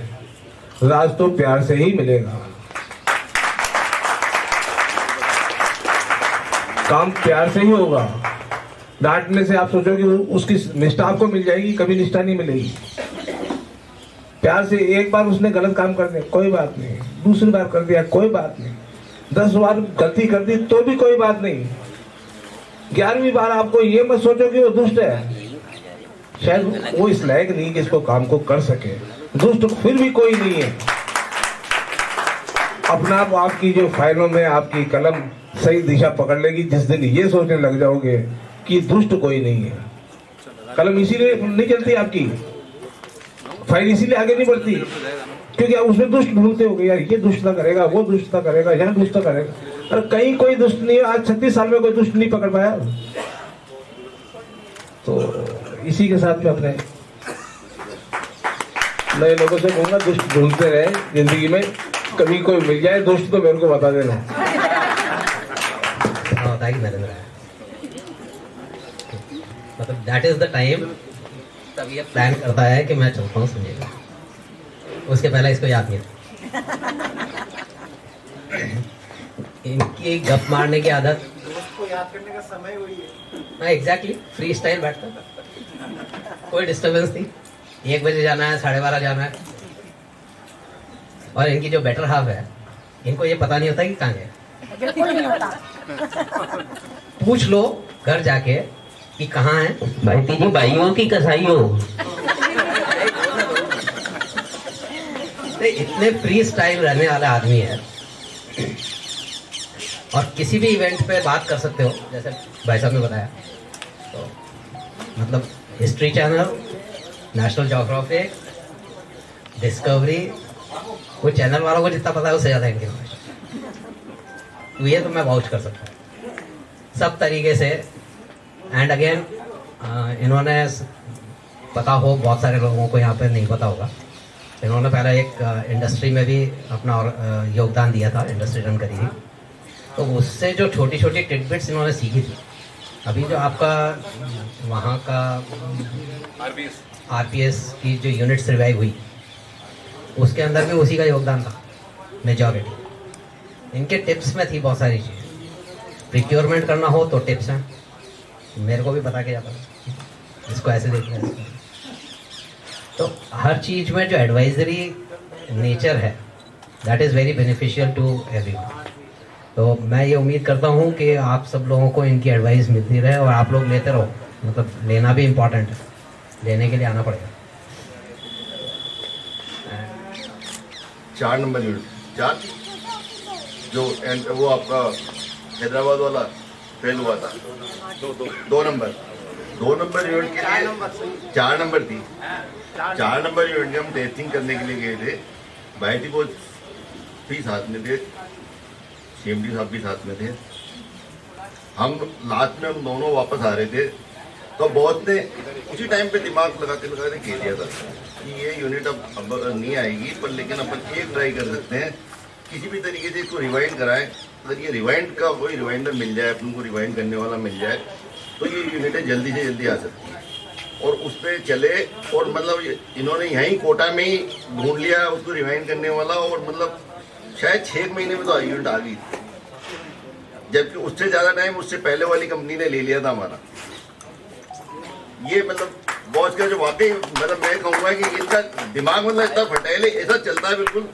राज तो प्यार से ही मिलेगा, काम प्यार से ही होगा। डांटने से आप सोचो कि उसकी निष्ठा आपको मिल जाएगी, कभी निष्ठा नहीं मिलेगी। प्यार से एक बार उसने गलत काम कर दिया, कोई बात नहीं, दूसरी बार कर दिया, कोई बात नहीं, 10 बार गलती कर दी तो भी कोई बात नहीं, 11वीं बार आपको ये मत सोचो कि वो दुष्ट है, शायद वो इस लायक नहीं कि इसको काम को कर सके। दुष्ट फिर भी कोई नहीं है। अपना आप आपकी जो फाइलों में आपकी कलम सही दिशा पकड़ लेगी। जिस दिन ये सोचने लग जाओगे कि दुष्ट कोई नहीं है, कलम इसीलिए नहीं चलती आपकी, फाइल इसीलिए आगे नहीं बढ़ती क्योंकि आप उसमें दुष्ट ढूंढते हो, यार ये दुष्टता करेगा, वो दुष्टता करेगा, यहाँ दुष्टता करेगा। अरे कहीं कोई दुष्ट नहीं है। आज 36 साल में कोई दुष्ट नहीं पकड़ पाया। तो इसी के साथ में अपने नए लोगों से कहूंगा, दुष्ट ढूंढते रहे जिंदगी में, कभी कोई मिल जाए दुष्ट तो मेरे को बता देना। मतलब दैट इज द टाइम तब ये प्लान करता है कि मैं चलता हूँ सुनिएगा। उसके पहले इसको याद नहीं। इनकी गप मारने की आदत, उसको याद करने का समय वही है। हाँ एग्जैक्टली, फ्री स्टाइल बैठता, कोई डिस्टर्बेंस नहीं। 1 बजे जाना है, 12:30 जाना है। और इनकी जो बेटर हाफ है, इनको ये पता नहीं होता कि कहाँ है। पूछ लो घर जाके कि कहाँ है भाई, तेरी भाइयों की कसाई हो। इतने फ्री स्टाइल रहने वाला आदमी है और किसी भी इवेंट पे बात कर सकते हो, जैसे भाई साहब ने बताया। तो मतलब history channel, national geographic, discovery, वो चैनल वालों को जितना पता है उससे ज़्यादा इनके नॉलेज। तो ये तो मैं वाउच कर सकता हूँ सब तरीके से। एंड अगेन इन्होंने पता हो, बहुत सारे लोगों को यहाँ पे नहीं पता होगा, इन्होंने पहले एक इंडस्ट्री में भी अपना योगदान दिया था, इंडस्ट्री रन करी थी। तो उससे जो छोटी छोटी टिडबिट्स इन्होंने सीखी थी, अभी जो आपका वहाँ का आरपीएस की जो यूनिट्स रिवाइव हुई, उसके अंदर भी उसी का योगदान था मेजॉरिटी। इनके टिप्स में थी बहुत सारी चीज़ें। प्रिक्योरमेंट करना हो तो टिप्स हैं, मेरे को भी बता के जाता है, इसको ऐसे देखना है। तो हर चीज़ में जो एडवाइजरी नेचर है, that is very beneficial to everyone. तो मैं ये उम्मीद करता हूँ कि आप सब लोगों को इनकी एडवाइस मिलती रहे और आप लोग लेते रहो। मतलब लेना भी इम्पॉर्टेंट है, लेने के लिए आना पड़ेगा। 4 नंबर यूनिट, 4 जो वो आपका हैदराबाद वाला फेल हुआ था, 2 नंबर यूनिट के लिए 4 नंबर थी। 4 नंबर यूनिट में हम टेस्टिंग करने के लिए गए थे। भाई थी वो भी साथ में थे, CMD साहब भी साथ में थे। हम लास्ट में हम दोनों वापस आ रहे थे, तो बहुत ने उसी टाइम पे दिमाग लगा के कह दिया था कि ये यूनिट अब नहीं आएगी, पर लेकिन अपन एक ट्राई कर सकते हैं, किसी भी तरीके से इसको रिवाइंड कराएं। अगर ये रिवाइंड का कोई रिवाइंडर मिल जाए, अपन को रिवाइंड करने वाला मिल जाए, तो ये यूनिटें जल्दी से जल्दी आ सकती हैं और उस पर चले। और मतलब इन्होंने यहीं कोटा में ही ढूंढ लिया उसको रिवाइंड करने वाला, और मतलब शायद 6 महीने में तो यूनिट आ गई, जबकि उससे ज़्यादा टाइम उससे पहले वाली कंपनी ने ले लिया था हमारा। ये मतलब बॉस का जो वाकई मतलब मैं कहूँगा कि इनका दिमाग मतलब इतना फटेले, ऐसा चलता है बिल्कुल।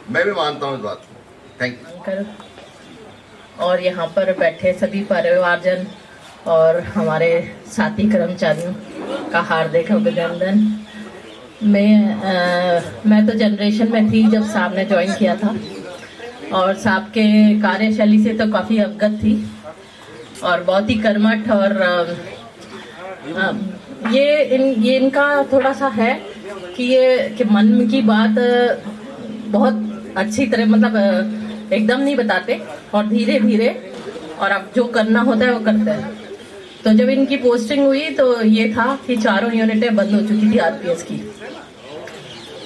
मैं भी मानता हूँ इस बात को। Thank you. और यहाँ पर बैठे सभी परिवारजन और हमारे साथी कर्मचारियों का हार्दिक अभिनंदन। मैं तो जनरेशन में थी जब साहब ने ज्वाइन किया था और साहब के कार्यशैली से तो काफ़ी अवगत थी और बहुत ही कर्मठ। और ये इनका थोड़ा सा है कि मन की बात बहुत अच्छी तरह मतलब एकदम नहीं बताते और धीरे धीरे, और अब जो करना होता है वो करते हैं। तो जब इनकी पोस्टिंग हुई तो ये था कि 4 यूनिटें बंद हो चुकी थी आरपीएस की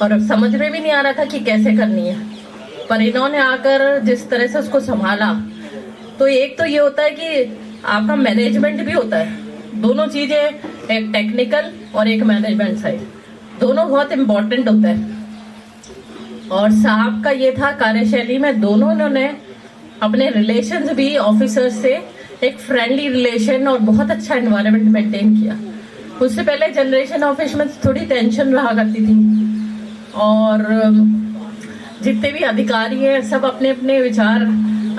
और अब समझ में भी नहीं आ रहा था कि कैसे करनी है। पर इन्होंने आकर जिस तरह से उसको संभाला, तो एक तो ये होता है कि आपका मैनेजमेंट भी होता है, दोनों चीजें, एक टेक्निकल और एक मैनेजमेंट साइड, दोनों बहुत इम्पोर्टेंट होता है। और साहब का ये था कार्यशैली में, दोनों इन्होंने अपने रिलेशंस भी ऑफिसर्स से एक फ्रेंडली रिलेशन और बहुत अच्छा एनवायरनमेंट मेंटेन किया। उससे पहले जनरेशन ऑफिस में थोड़ी टेंशन रहा करती थी, और जितने भी अधिकारी हैं सब अपने अपने विचार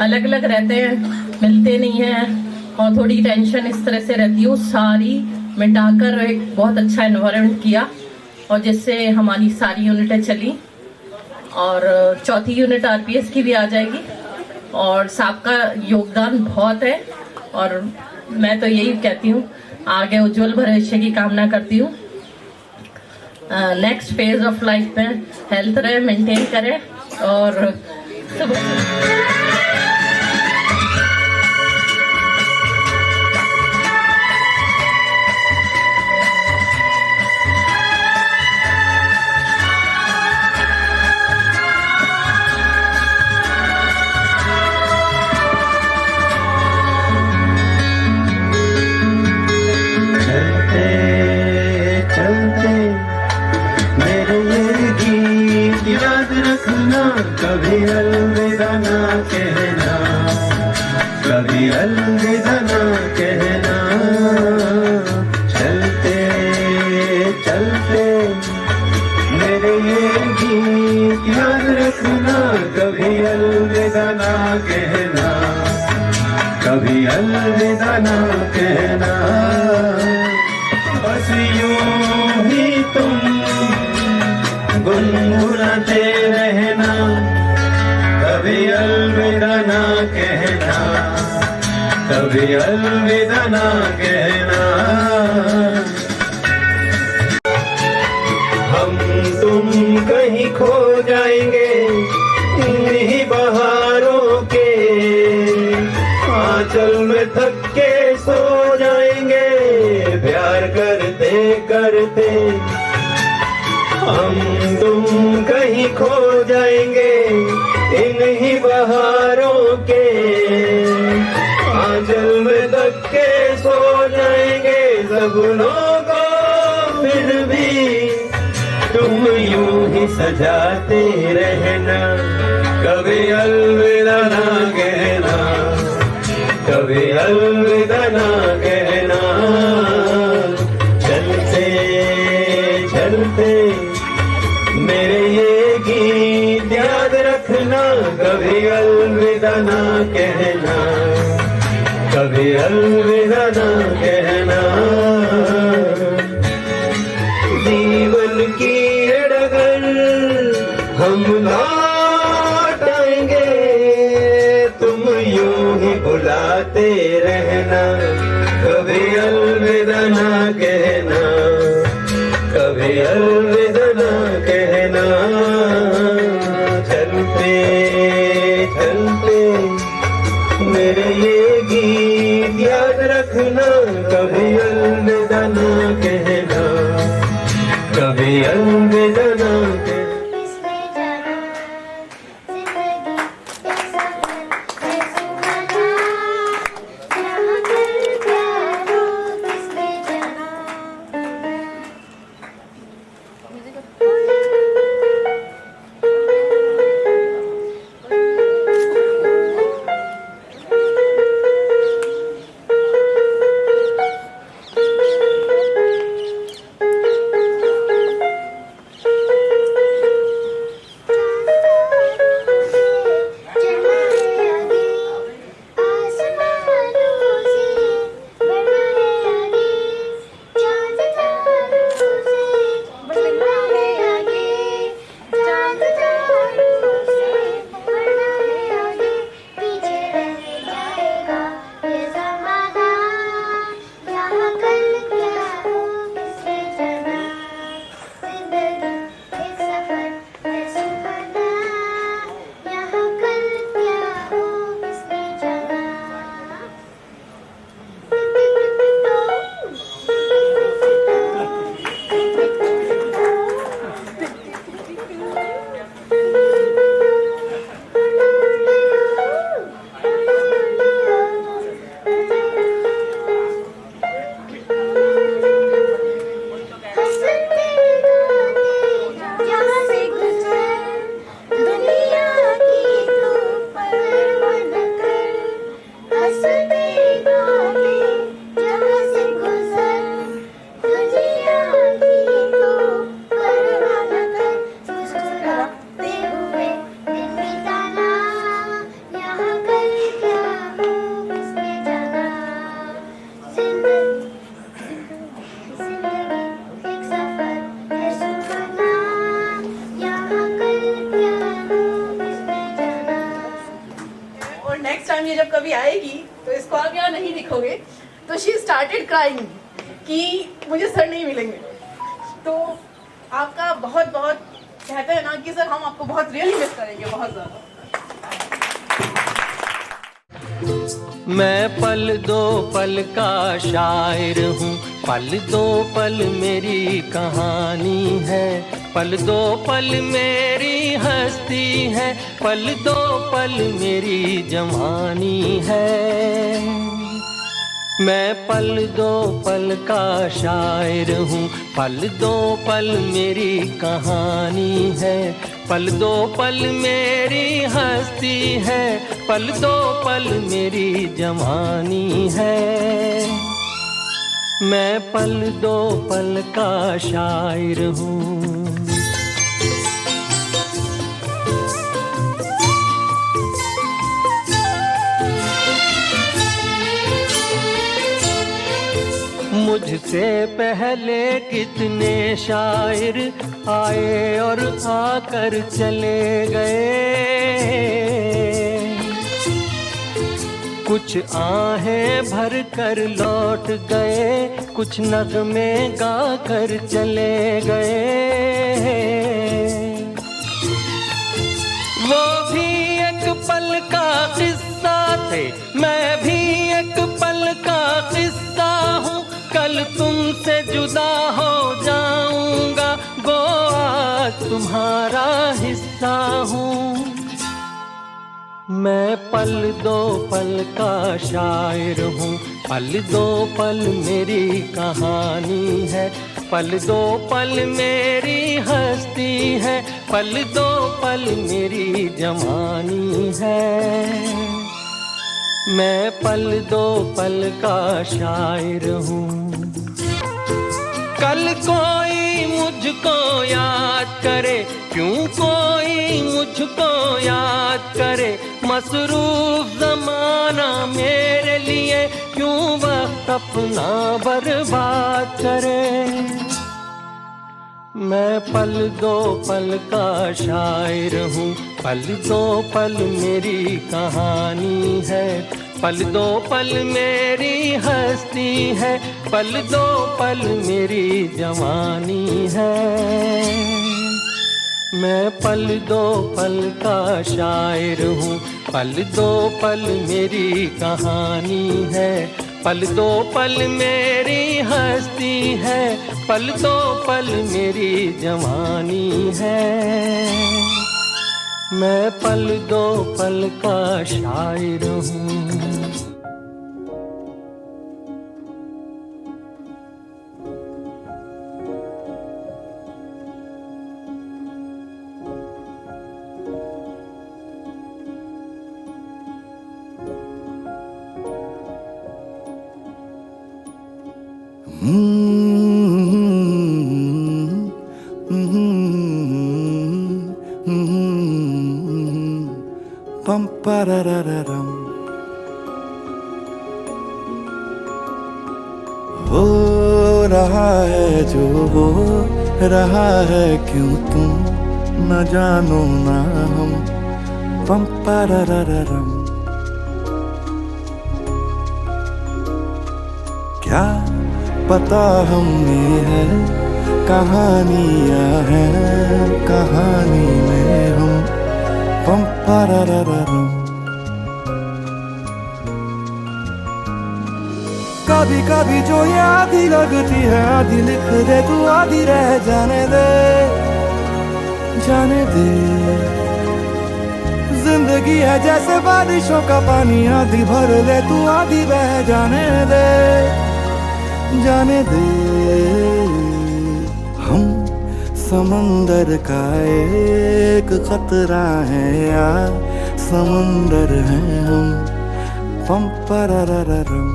अलग अलग रहते हैं, मिलते नहीं हैं, और थोड़ी टेंशन इस तरह से रहती है। वो सारी मिटाकर एक बहुत अच्छा एनवायरनमेंट किया, और जिससे हमारी सारी यूनिटें चली, और चौथी यूनिट आरपीएस की भी आ जाएगी। और साहब का योगदान बहुत है, और मैं तो यही कहती हूँ, आगे उज्जवल भविष्य की कामना करती हूँ। नेक्स्ट फेज ऑफ लाइफ में हेल्थ रहे, मेंटेन करें, और कभी अलविदा ना कहना, कभी अलविदा ना कहना, चलते चलते मेरे ये गीत याद रखना, कभी अलविदा ना कहना, कभी अलविदा ना कहना। बस यूं ही तुम गुनगुनाते रहना, कभी अलविदा ना कहना, कभी अलविदा ना कहना। हम तुम कहीं खो जाएंगे इन्हीं बहारों के आंचल में, थक के सो जाएंगे प्यार करते करते। हम तुम कहीं खो जाएंगे इन्हीं बहारों के आंचल में, तक के सो जाएंगे सपनों को, फिर भी तुम यूं ही सजाते रहना, कभी अलविदा ना कहना, कभी अलविदा ना कहना। चलते चलते मेरे ये गीत याद रखना, कभी अलविदा ना कहना, कभी अलविदा ना कहना। जीवन की डगर हम लौट आएंगे, तुम यूं ही बुलाते रहना, कभी अलविदा ना कहना, कभी अलविदा ना कहना। चलते चलते मेरे ये गीत याद रखना, कभी अलविदा ना कहना, कभी अलविदा ना कहना। कभी आएगी तो स्कॉर्पियो नहीं दिखोगे, तो शी स्टार्टेड क्राइंग कि मुझे सर नहीं मिलेंगे। तो आपका बहुत बहुत कहते हैं ना कि सर हम आपको बहुत रियली मिस करेंगे, बहुत ज़्यादा। मैं पल दो पल का शायर हूँ, पल दो पल मेरी कहानी है, पल दो पल मेरी हस्ती है, पल दो पल मेरी जवानी है। मैं पल दो पल का शायर हूँ, पल दो पल मेरी कहानी है, पल दो पल मेरी हस्ती है, पल दो पल मेरी जवानी है। मैं पल दो पल का शायर हूँ। मुझसे पहले कितने शायर आए और आकर चले गए, कुछ आहें भर कर लौट गए, कुछ नगमे गा कर चले गए। वो भी एक पल का किस्सा थे, मैं भी एक पल का किस्सा हूँ, कल तुमसे जुदा हो जाऊंगा, गो आज तुम्हारा हिस्सा हूँ। मैं पल दो पल का शायर हूँ, पल दो पल मेरी कहानी है, पल दो पल मेरी हस्ती है, पल दो पल मेरी जवानी है। मैं पल दो पल का शायर हूँ। कल कोई मुझको याद करे, क्यों कोई मुझको याद करे, मसरूफ ज़माना मेरे लिए क्यों वक्त अपना बर्बाद करे। मैं पल दो पल का शायर हूँ, पल दो पल मेरी कहानी है, पल दो पल मेरी हस्ती है, पल दो पल मेरी जवानी है। मैं पल दो पल का शायर हूँ, पल दो पल मेरी कहानी है, पल दो पल मेरी हस्ती है, पल दो पल मेरी जवानी है। मैं पल दो पल का शायर हूँ। Pam parararam, हो रहा है जो हो रहा है, क्यों तुम न जानो ना हम। पम parararam, क्या पता हमने है कहानियाँ हैं, कहानी में हम। पम parararam, कभी कभी जो ये आधी लगती है, आधी लिख दे तू, आधी रह जाने दे, जाने दे। जिंदगी है जैसे बारिशों का पानी, आधी भर ले तू, आधी बह जाने दे, जाने दे। हम समंदर का एक खतरा है या समंदर हैं हम। पम parararam,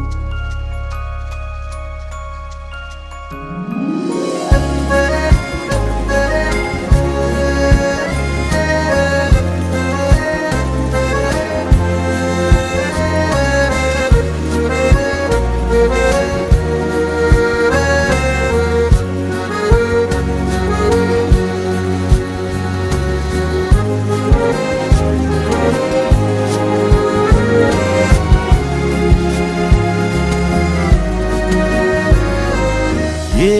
ये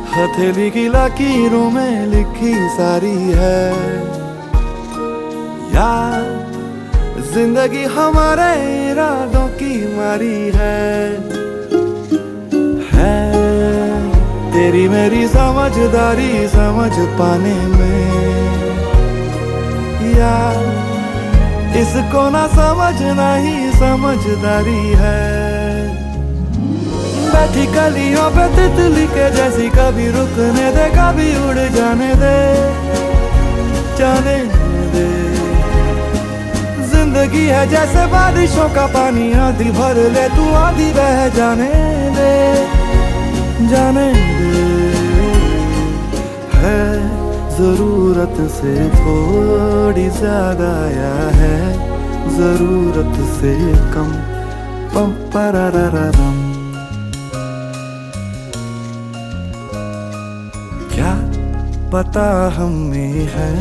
हथेली की लकीरों में लिखी सारी है, यार जिंदगी हमारे इरादों की मारी है तेरी मेरी समझदारी समझ पाने में, यार इसको ना समझना ही समझदारी है। बैठी कलियों पे तितली के जैसी, कभी रुकने दे कभी उड़ जाने दे, जाने दे। जिंदगी है जैसे बारिशों का पानी, आधी भर ले तू आधी बह जाने दे, जाने दे। है जरूरत से थोड़ी ज्यादा या है जरूरत से कम, पम पररररम। क्या पता हम में है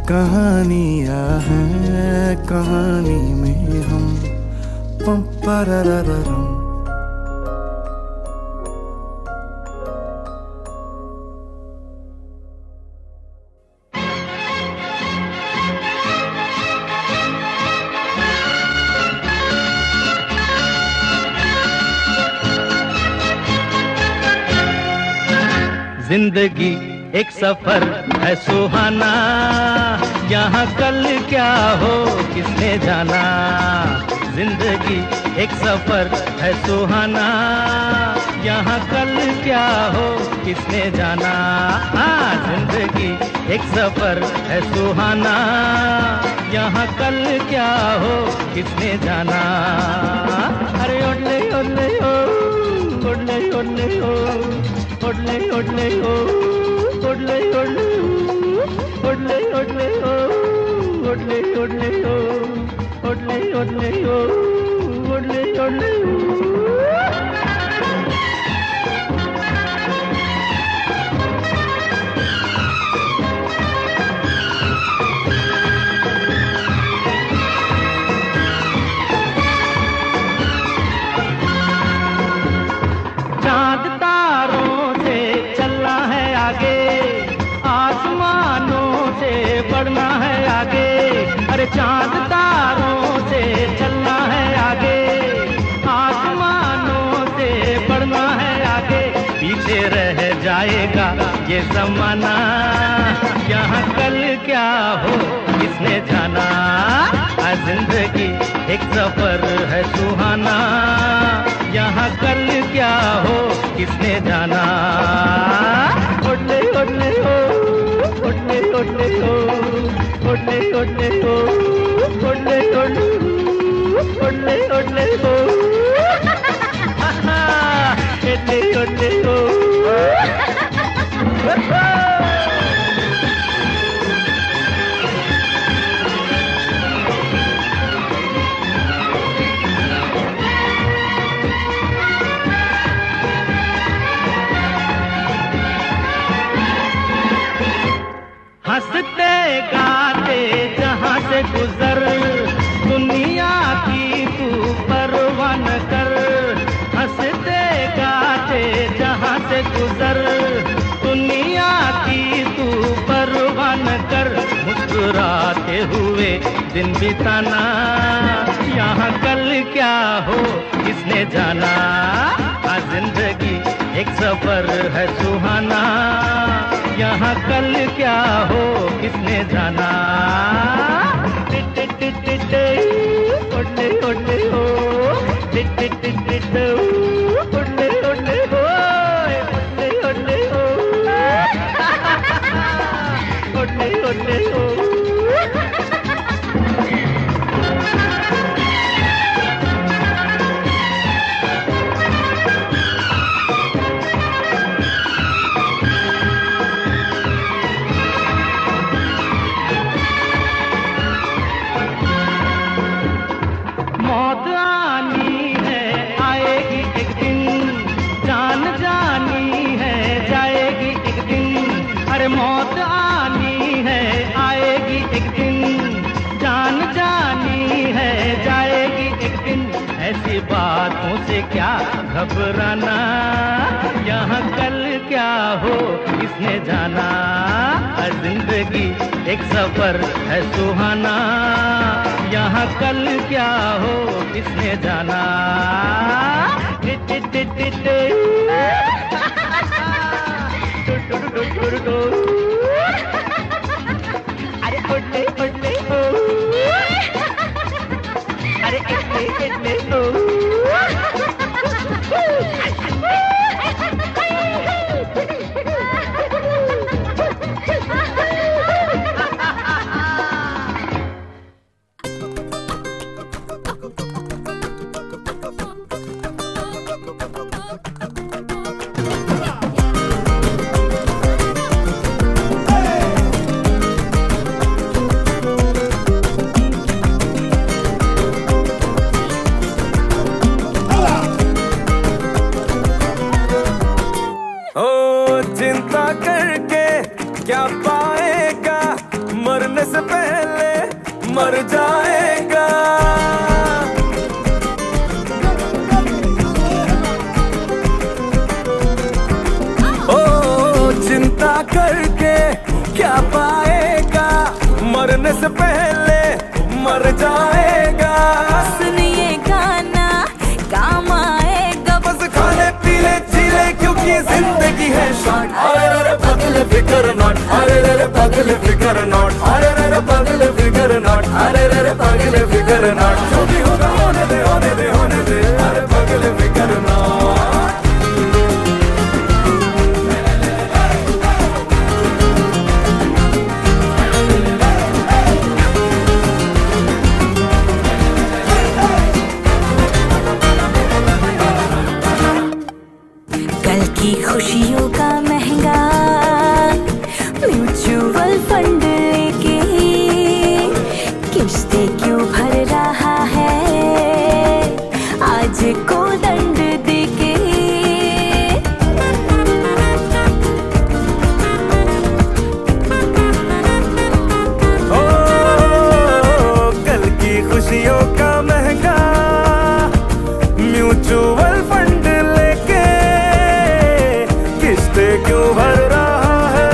कहानियां हैं, कहानी में हम, पम पररररम। जिंदगी एक सफर है सुहाना, यहाँ कल क्या हो किसने जाना। जिंदगी एक सफर है सुहाना, यहाँ कल क्या हो किसने जाना। जिंदगी एक सफर है सुहाना, यहाँ कल क्या हो किसने जाना। अरे ओडले ओडले ओ, ओडले ओडले ओ, ओडले ओडले ओ, ओडले ओडले ओ, ओडले ओडले ओ, ओडले ओडले ओ, ओडले ओडले ओ, ओडले ओडले ओ। चांद तारों से चलना है आगे, आसमानों से बढ़ना है आगे। अरे चांद तारों से चलना है आगे, आसमानों से बढ़ना है आगे। पीछे रह जाएगा ये ज़माना, यहाँ कल क्या हो किसने जाना। जिंदगी एक सफर है सुहाना, यहाँ कल क्या हो किसने जाना। ओडले ओडले ओ, ओडले ओडले ओ, ओडले ओडले ओ, ओडले ओडले ओ, ओडले ओडले ओ, ओडले ओडले ओ। हंसते गाते जहाँ से गुजर, दुनिया की तू परवाह न कर। हंसते गाते जहाँ से गुजर, दुनिया की तू परवाह न कर। मुस्कुराते हुए दिन बिताना, यहाँ कल क्या हो किसने जाना। जिंदगी एक सफर है सुहाना, यहाँ कल क्या हो किसने जाना। टिट टिट टिट ओडले ओडले ओ, टिट टिट टिट ओडले ओडले ओ, ओडले ओडले ओ, ओडले ओडले ओ। मौत आनी है आएगी एक दिन, जान जानी है जाएगी एक दिन। अरे मौत आनी है आएगी एक दिन, जान जानी है जाएगी एक दिन। ऐसी बातों से क्या घबराना, यहाँ किसने जाना, हर जिंदगी एक सफर है सुहाना, यहाँ कल क्या हो किसने जाना। टिट टिट टिट टिट अरे उठले उठले हो, अरे इतने इतने हो। चिंता करके क्या पाएगा, मरने से पहले मर जाएगा। ओ चिंता करके क्या पाएगा, मरने से पहले मर जाएगा। सुनिए गाना काम आएगा, बस खाने पीले जीले क्योंकि जिंदगी है शॉर्ट। अरे रे पगले फिकर नॉट, अरे रे पगले फिकर नॉट, अरे रे पगले फिकर नॉट, अरे रे पगले फिकर नॉट। जो भी होगा होने दे होने दे होने दे, अरे पगले फिकर नॉट। कल की खुशियों का महंगा म्यूचुअल फंड लेके किस्तें क्यों भर रहा है आज को दंड देके। ओ कल की खुशियों का महंगा म्यूचुअल फंड लेके किस्तें क्यों भर रहा है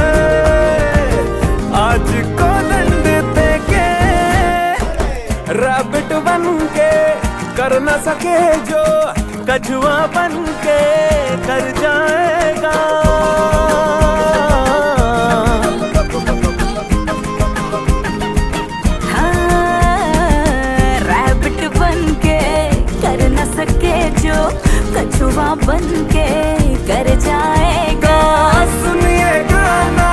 आज को दंड देके। रैबिट बन के कर न सके जो कछुआ बन के कर जाएगा। रैबिट बन के कर न सके जो कछुआ बन के कर जाएगा। सुनिए गाना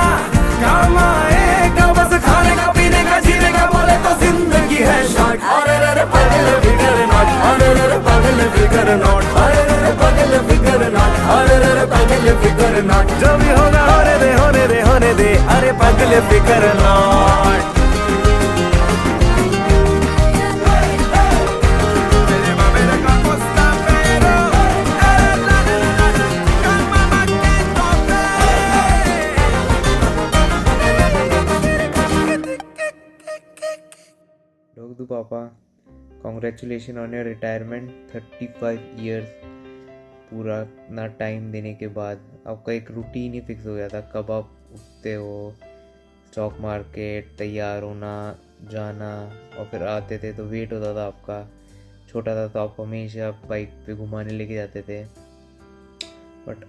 काम आएगा, बस खाने का पीने का जीने का बोले तो जिंदगी है शॉर्ट। अरे रे पगले फिकर नॉट, अरे रे पगले फिकर नॉट, अरे रे पगले फिकर नॉट, अरे रे पगले फिकर नॉट। जो भी होगा होने दे होने दे होने दे, अरे पगले फिकर not. Dogdu Papa, congratulations on your retirement. 35 years पूरा ना टाइम देने के बाद आपका एक रूटीन ही फिक्स हो गया था। कब आप उठते हो, स्टॉक मार्केट, तैयार होना, जाना, और फिर आते थे तो वेट होता था आपका। छोटा था तो आप हमेशा बाइक पे घुमाने लेके जाते थे। बट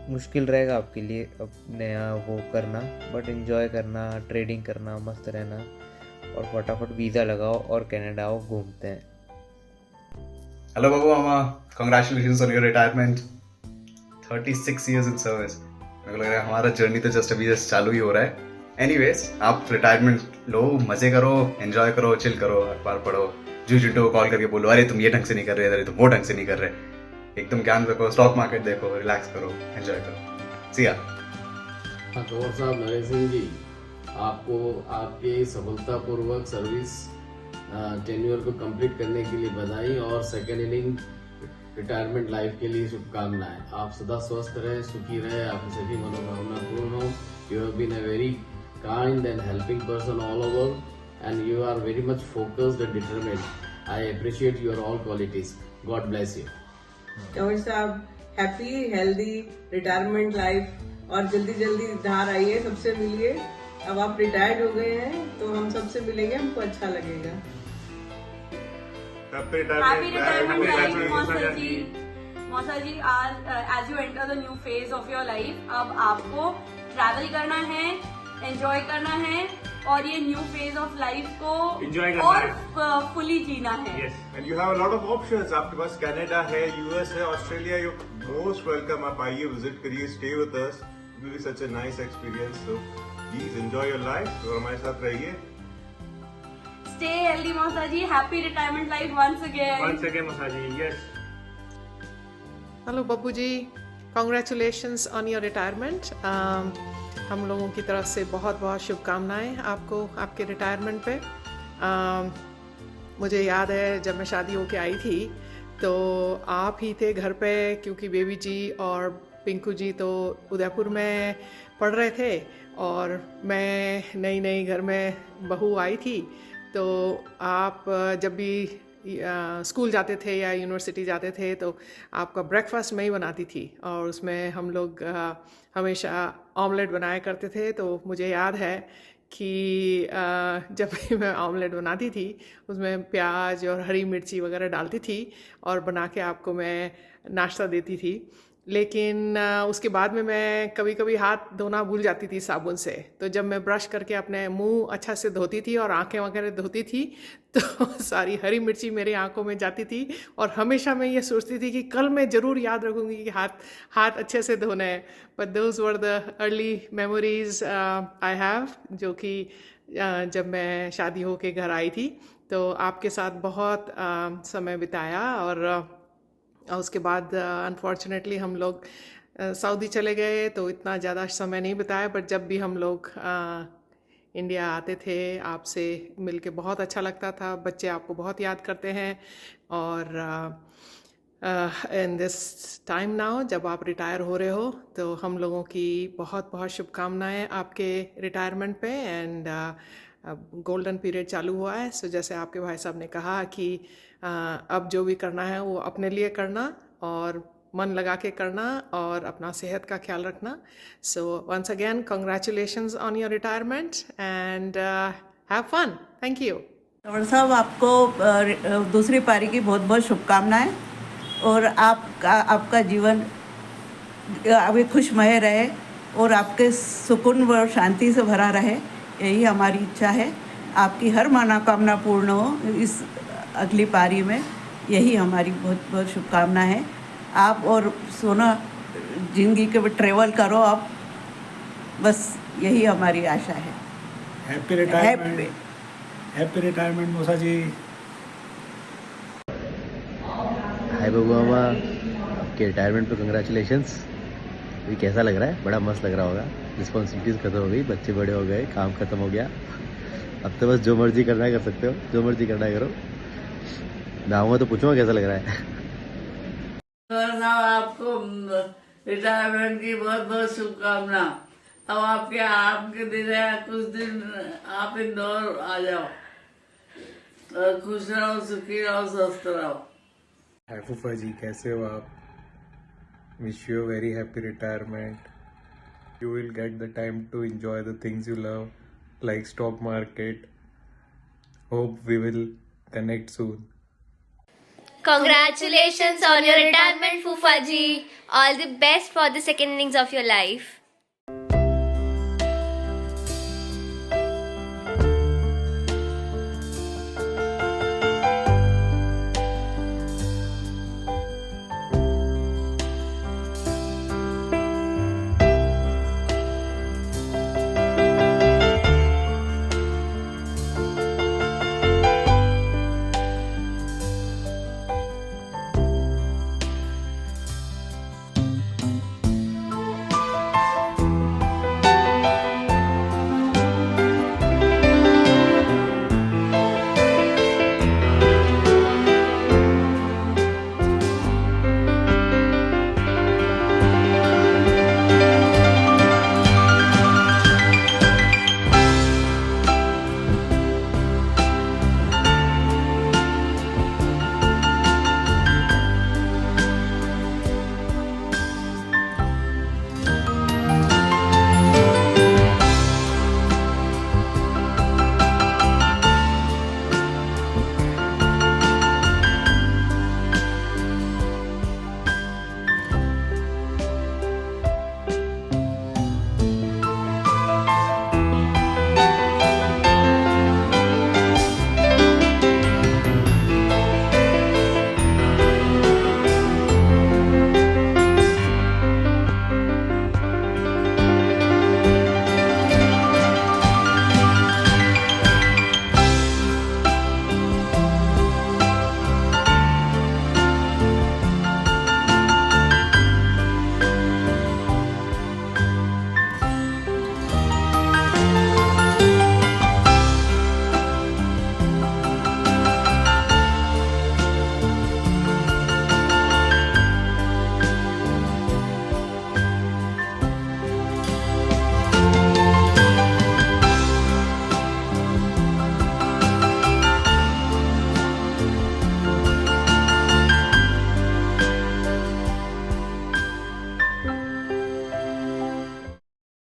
मुश्किल रहेगा आपके लिए अब नया वो करना, बट एंजॉय करना, ट्रेडिंग करना, मस्त रहना, और फटाफट वीज़ा लगाओ और कनाडा आओ, घूमते हैं। Hello Babu Mama, congratulations on your retirement. 36 years in service. मेरे को लग रहा है हमारा जर्नी तो जस्ट अभी चालू ही हो रहा है। एनीवेज, आप रिटायरमेंट लो, मजे करो, एंजॉय करो, चिल करो, अखबार पढ़ो, जू चिंटू को कॉल करके बोलो अरे तुम ये ढंग से नहीं कर रहे, अरे तुम वो ढंग से नहीं कर रहे। एकदम ज्ञान रखो, स्टॉक मार्केट देखो, रिलैक्स करो, एंजॉय करो। सी या गौर साहब, नरेश सिंह जी, आपको आपके सफलतापूर्वक सर्विस टेन्योर को कंप्लीट करने के लिए बधाई और सेकेंड इनिंग रिटायरमेंट लाइफ के लिए शुभकामनाएं। आप सदा स्वस्थ रहे, सुखी रहे, आपकी सभी मनोकामना पूर्ण हो। You have been a very kind and helping person all over and you are very much focused and determined. I appreciate your all qualities. God bless you. Kaur साहब, हैप्पी हेल्दी रिटायरमेंट लाइफ और जल्दी जल्दी धार आइए, सबसे मिलिए। अब आप retired हो गए हैं तो हम सबसे मिलेंगे, हमको अच्छा लगेगा। Happy retirement life, मौसा जी। मौसा जी, as you enter the new phase of your life, अब आपको ट्रैवल करना है, एंजॉय करना है और ये न्यू फेज ऑफ लाइफ को और फुली जीना है। Yes, and you have a lot of options. आपके पास कनाडा है, यूएस है, ऑस्ट्रेलिया। You most welcome. आप आइए, विजिट करिए, stay with us. It will be such a nice experience. So please enjoy your life और हमारे साथ रहिए। Stay healthy, मौसा जी। Happy retirement life once again. Once again, मौसा जी। Yes. Hello Babbu ji, congratulations on your retirement. हम लोगों की तरफ से बहुत बहुत शुभकामनाएं आपको आपके रिटायरमेंट पे। मुझे याद है जब मैं शादी होके आई थी तो आप ही थे घर पे, क्योंकि बेबी जी और पिंकू जी तो उदयपुर में पढ़ रहे थे और मैं नई नई घर में बहू आई थी। तो आप जब भी स्कूल जाते थे या यूनिवर्सिटी जाते थे तो आपका ब्रेकफास्ट मैं ही बनाती थी और उसमें हम लोग हमेशा ऑमलेट बनाया करते थे। तो मुझे याद है कि जब भी मैं ऑमलेट बनाती थी उसमें प्याज और हरी मिर्ची वगैरह डालती थी और बना के आपको मैं नाश्ता देती थी। लेकिन उसके बाद में मैं कभी कभी हाथ धोना भूल जाती थी साबुन से। तो जब मैं ब्रश करके अपने मुंह अच्छा से धोती थी और आंखें वगैरह धोती थी तो सारी हरी मिर्ची मेरी आंखों में जाती थी और हमेशा मैं ये सोचती थी कि कल मैं ज़रूर याद रखूँगी कि हाथ अच्छे से धोने हैं। But those were the early memories I have, जो कि जब मैं शादी होके घर आई थी तो आपके साथ बहुत समय बिताया। और उसके बाद अनफॉर्चुनेटली हम लोग सऊदी चले गए तो इतना ज़्यादा समय नहीं बिताया। बट जब भी हम लोग इंडिया आते थे आपसे मिलके बहुत अच्छा लगता था। बच्चे आपको बहुत याद करते हैं। और इन दिस टाइम नाउ जब आप रिटायर हो रहे हो तो हम लोगों की बहुत बहुत शुभकामनाएं आपके रिटायरमेंट पे। एंड गोल्डन पीरियड चालू हुआ है। सो जैसे आपके भाई साहब ने कहा कि अब जो भी करना है वो अपने लिए करना और मन लगा के करना और अपना सेहत का ख्याल रखना। So once again congratulations on your retirement and have fun. Thank you. Tanwar साहब, आपको दूसरी पारी की बहुत बहुत शुभकामनाएं और आपका जीवन अभी खुशमय रहे और आपके सुकून व शांति से भरा रहे, यही हमारी इच्छा है। आपकी हर मनोकामना पूर्ण हो इस अगली पारी में, यही हमारी बहुत बहुत शुभकामना है। आप और सोना जिंदगी के ट्रेवल करो आप, बस यही हमारी आशा है। Happy retirement. हैप्पी रिटायरमेंट मौसा जी। हाय बबू मामा, आपके रिटायरमेंट पे कंग्रेचुलेशंस। अभी कैसा लग रहा है? बड़ा मस्त लग रहा होगा। रिस्पॉन्सिबिलिटीज़ खत्म हो गई, बच्चे बड़े हो गए, काम खत्म हो गया। अब तो बस जो मर्जी करना है कर सकते हो, जो मर्जी करना है करो। मैं आऊँगा तो पूछूंगा कैसा लग रहा है। आपको रिटायरमेंट की बहुत बहुत शुभकामना। अब आपके दिन है, कुछ दिन आप इंदौर आ जाओ और खुश रहो, सुखी रहो, स्वस्थ रहो। हाय फूफा जी, कैसे हो आप? Wish you a very happy retirement. You will get the time to enjoy the things you love, like stock market. Hope we will connect soon. Congratulations on your retirement, Fufa ji. All the best for the second innings of your life.